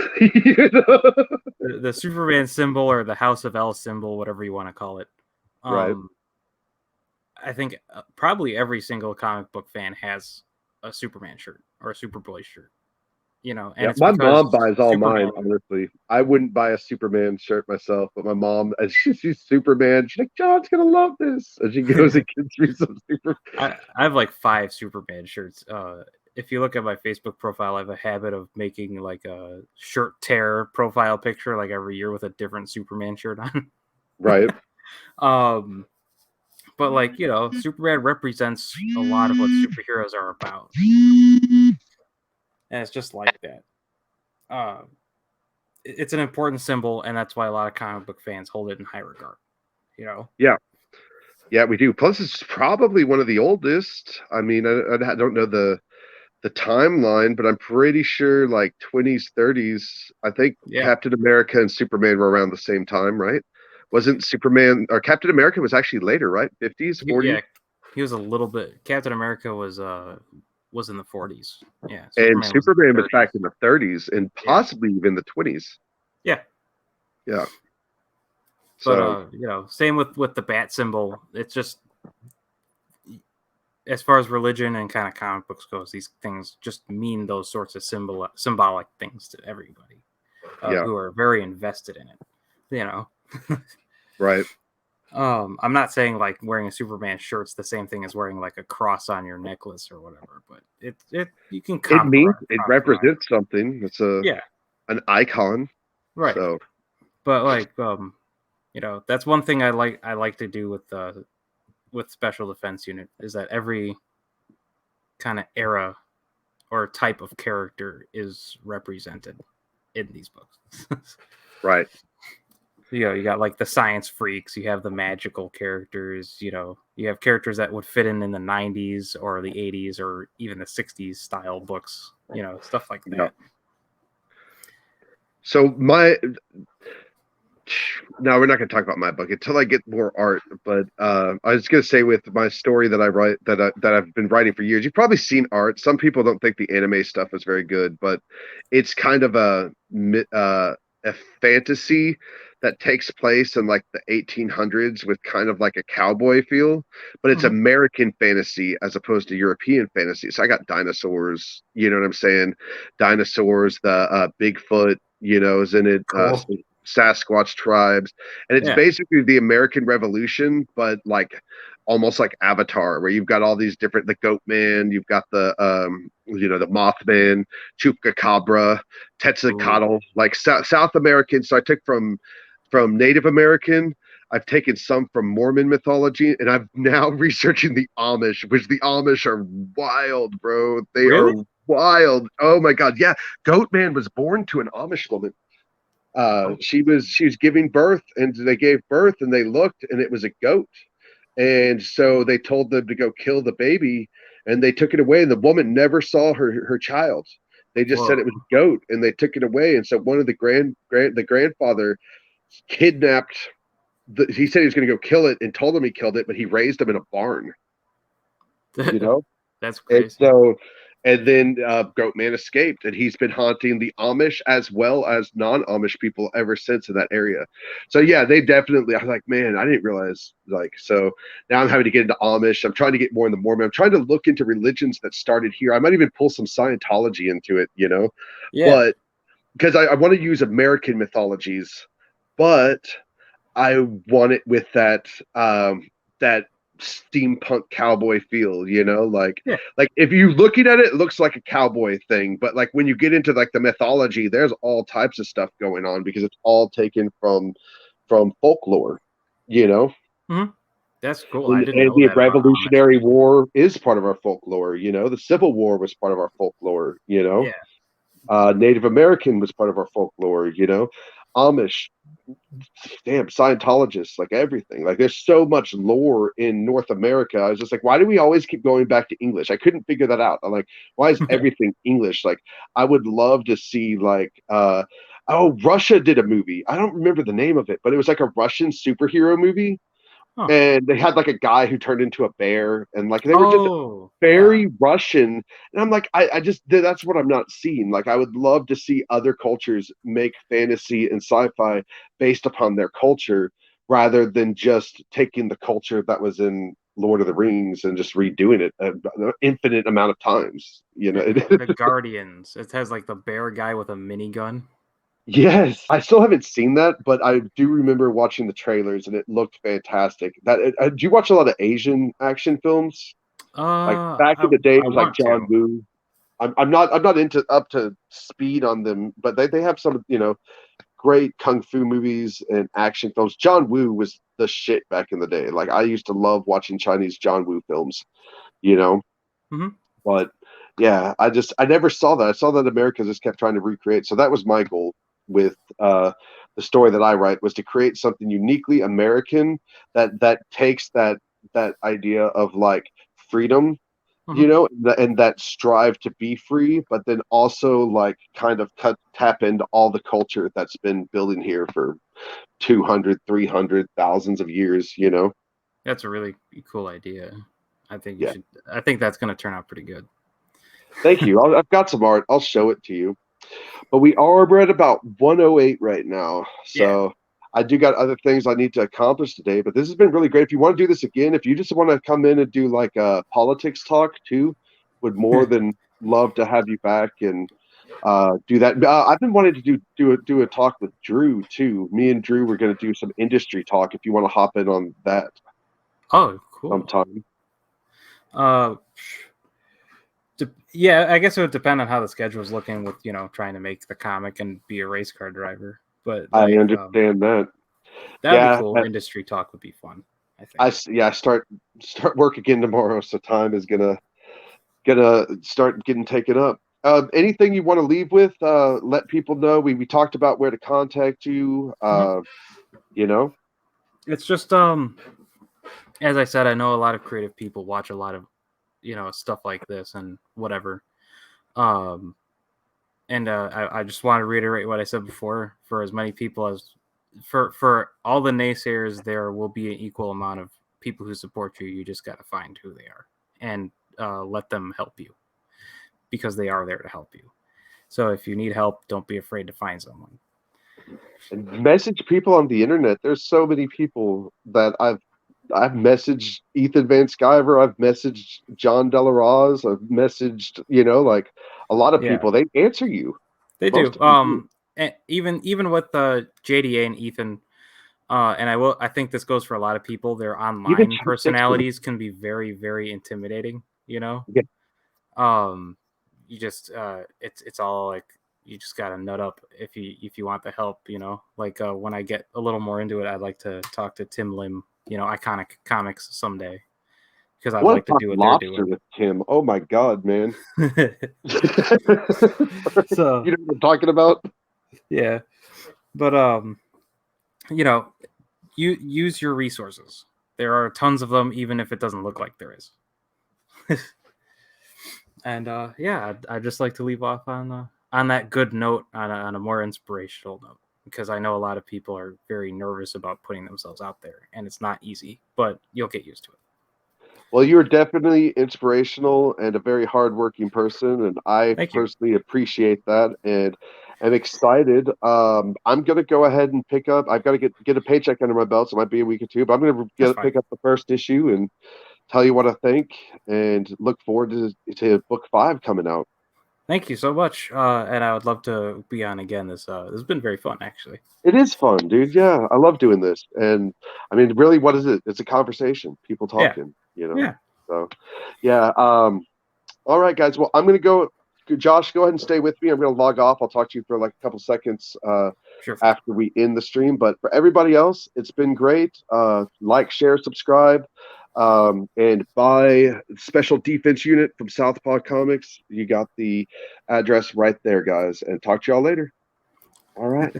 the Superman symbol or the House of L symbol, whatever you want to call it. right? Um, I think probably every single comic book fan has a Superman shirt or a Superboy shirt, and Yeah, it's my because mom buys all mine. Superman. Honestly, I wouldn't buy a Superman shirt myself, but my mom, as she sees Superman, she's like, "John's gonna love this," and she goes and gets me some Super. I have like 5 Superman shirts. If you look at my Facebook profile, I have a habit of making like a shirt tear profile picture like every year with a different Superman shirt on. Right. um, but like Superman represents a lot of what superheroes are about, and it's just like that. Uh, it's an important symbol, and that's why a lot of comic book fans hold it in high regard. You know, Yeah. Yeah, we do. Plus, it's probably one of the oldest. I mean, I don't know the timeline, but I'm pretty sure like 20s, 30s. I think yeah, Captain America and Superman were around the same time, right? Wasn't Superman or Captain America was actually later, right? 50s, 40s, yeah. He was a little bit. Captain America was in the 40s. Yeah, and Superman was in Superman the was back 30s. in the 30s and Yeah, possibly even the 20s. yeah. Yeah. But So, same with the bat symbol. It's just as far as religion and kind of comic books goes, these things just mean those sorts of symbolic things to everybody yeah, who are very invested in it. You know. right. I'm not saying like wearing a Superman shirt's the same thing as wearing like a cross on your necklace or whatever, but it you can It means compromise. it represents something. It's Yeah, an icon. right. So, But like that's one thing I like to do with Special Defense Unit is that every kind of era or type of character is represented in these books. right. You got like the science freaks, you have the magical characters, you have characters that would fit in the 90s or the 80s or even the 60s style books, stuff like Yeah. that. So no, we're not going to talk about my book until I get more art. But I was going to say with my story that I write that I've been writing for years. You've probably seen art. Some people don't think the anime stuff is very good, but it's kind of a fantasy that takes place in like the 1800s with kind of like a cowboy feel, but it's American fantasy as opposed to European fantasy. So I got dinosaurs, you know what I'm saying? Dinosaurs, the Bigfoot, is in it. Cool. Sasquatch tribes, and it's Yeah. basically the American Revolution, but like almost like Avatar, where you've got all these different the Goat Man, you've got the the Mothman, Chupacabra, Quetzalcoatl, like South American. So I took from Native American. I've taken some from Mormon mythology, and I'm now researching the Amish, which the Amish are wild, bro. They Really? are wild. Oh my god, yeah. Goat Man was born to an Amish woman. She was giving birth, and they gave birth, and they looked, and it was a goat, and so they told them to go kill the baby, and they took it away, and the woman never saw her child. They just said it was a goat, and they took it away, and so one of the grandfather kidnapped. He said he was going to go kill it, and told him he killed it, but he raised him in a barn. That's crazy. And then Goatman escaped, and he's been haunting the Amish as well as non-Amish people ever since in that area. So yeah, they definitely. I'm like, man, I didn't realize. So now I'm having to get into Amish. I'm trying to get more in the Mormon. I'm trying to look into religions that started here. I might even pull some Scientology into it. Yeah. But because I want to use American mythologies, but I want it with that steampunk cowboy feel, like if you looking at it, it looks like a cowboy thing, but like when you get into like the mythology, there's all types of stuff going on because it's all taken from folklore. That's cool. And the Revolutionary War is part of our folklore. The Civil War was part of our folklore. Native American was part of our folklore. Amish, damn, Scientologists, like everything. Like there's so much lore in North America. I was just like, why do we always keep going back to English? I couldn't figure that out. I'm like, why is everything English? Like I would love to see like Russia did a movie. I don't remember the name of it, but it was like a Russian superhero movie. And they had like a guy who turned into a bear, and like they were just very Russian. And I'm like, I just that's what I'm not seeing. Like I would love to see other cultures make fantasy and sci-fi based upon their culture rather than just taking the culture that was in Lord of the Rings and just redoing it an infinite amount of times. The Guardians. It has like the bear guy with a minigun. Yes, I still haven't seen that, but I do remember watching the trailers, and it looked fantastic. Do you watch a lot of Asian action films? Like back in the day, it was like John Woo. I'm not up to speed on them, but they have some great kung fu movies and action films. John Woo was the shit back in the day. Like I used to love watching Chinese John Woo films, But yeah, I never saw that. I saw that America just kept trying to recreate. So that was my goal with the story that I write, was to create something uniquely American that takes that idea of like freedom, and that strive to be free, but then also like kind of tap into all the culture that's been building here for 200, 300 thousands of years. That's a really cool idea. I think you should. I think that's going to turn out pretty good. Thank you. I've got some art. I'll show it to you. But we're at about 108 right now. So I do got other things I need to accomplish today. But this has been really great. If you want to do this again, if you just want to come in and do like a politics talk too, would more than love to have you back and do that. I've been wanting to do a talk with Drew too. Me and Drew were going to do some industry talk. If you want to hop in on that. Oh, cool. Sometime. Yeah, I guess it would depend on how the schedule is looking with, trying to make the comic and be a race car driver. But I understand that. That'd be cool. Industry talk would be fun, I think. I start work again tomorrow, so time is gonna start getting taken up. Anything you want to leave with? Let people know. We talked about where to contact you. You know, It's just as I said, I know a lot of creative people watch a lot of stuff like this and whatever. Um, and I just want to reiterate what I said before. For as many people as for all the naysayers, there will be an equal amount of people who support you. You just got to find who they are and let them help you, because they are there to help you. So if you need help, don't be afraid to find someone. and message people on the internet. There's so many people that I've messaged Ethan Van Sciver, I've messaged John Delaroz, I've messaged, like a lot of Yeah. people. They answer you. They Most do. of them And even with JDA and Ethan, and I think this goes for a lot of people. Their Even online Chapstick's personalities can be very, very intimidating. Yeah. You just it's all like you just gotta nut up if you want the help. Like when I get a little more into it, I'd like to talk to Tim Lim, Iconic Comics someday, because I'd What like to about do what they're lobster doing. with Tim? Oh my God, man. So You know what I'm talking about? yeah, but you use your resources. There are tons of them, even if it doesn't look like there is. And I'd just like to leave off on that good note, on a more inspirational note, because I know a lot of people are very nervous about putting themselves out there, and it's not easy, but you'll get used to it. Well, you're definitely inspirational and a very hardworking person, and I Thank you. personally appreciate that and am excited. I'm gonna go ahead and pick up. I've got to get a paycheck under my belt, so it might be a week or two, but I'm gonna That's fine. pick up the first issue and tell you what I think, and look forward to book 5 coming out. Thank you so much, and I would love to be on again. This has been very fun, actually. It is fun, dude. Yeah, I love doing this, and I mean, really, what is it? It's a conversation, people talking. Yeah. So, yeah. All right, guys. Well, I'm gonna go. Josh, go ahead and stay with me. I'm gonna log off. I'll talk to you for like a couple seconds Sure. after we end the stream. But for everybody else, it's been great. Like, share, subscribe, and buy Special Defense Unit from Southpaw Comics. You got the address right there, guys. And talk to y'all later. All right.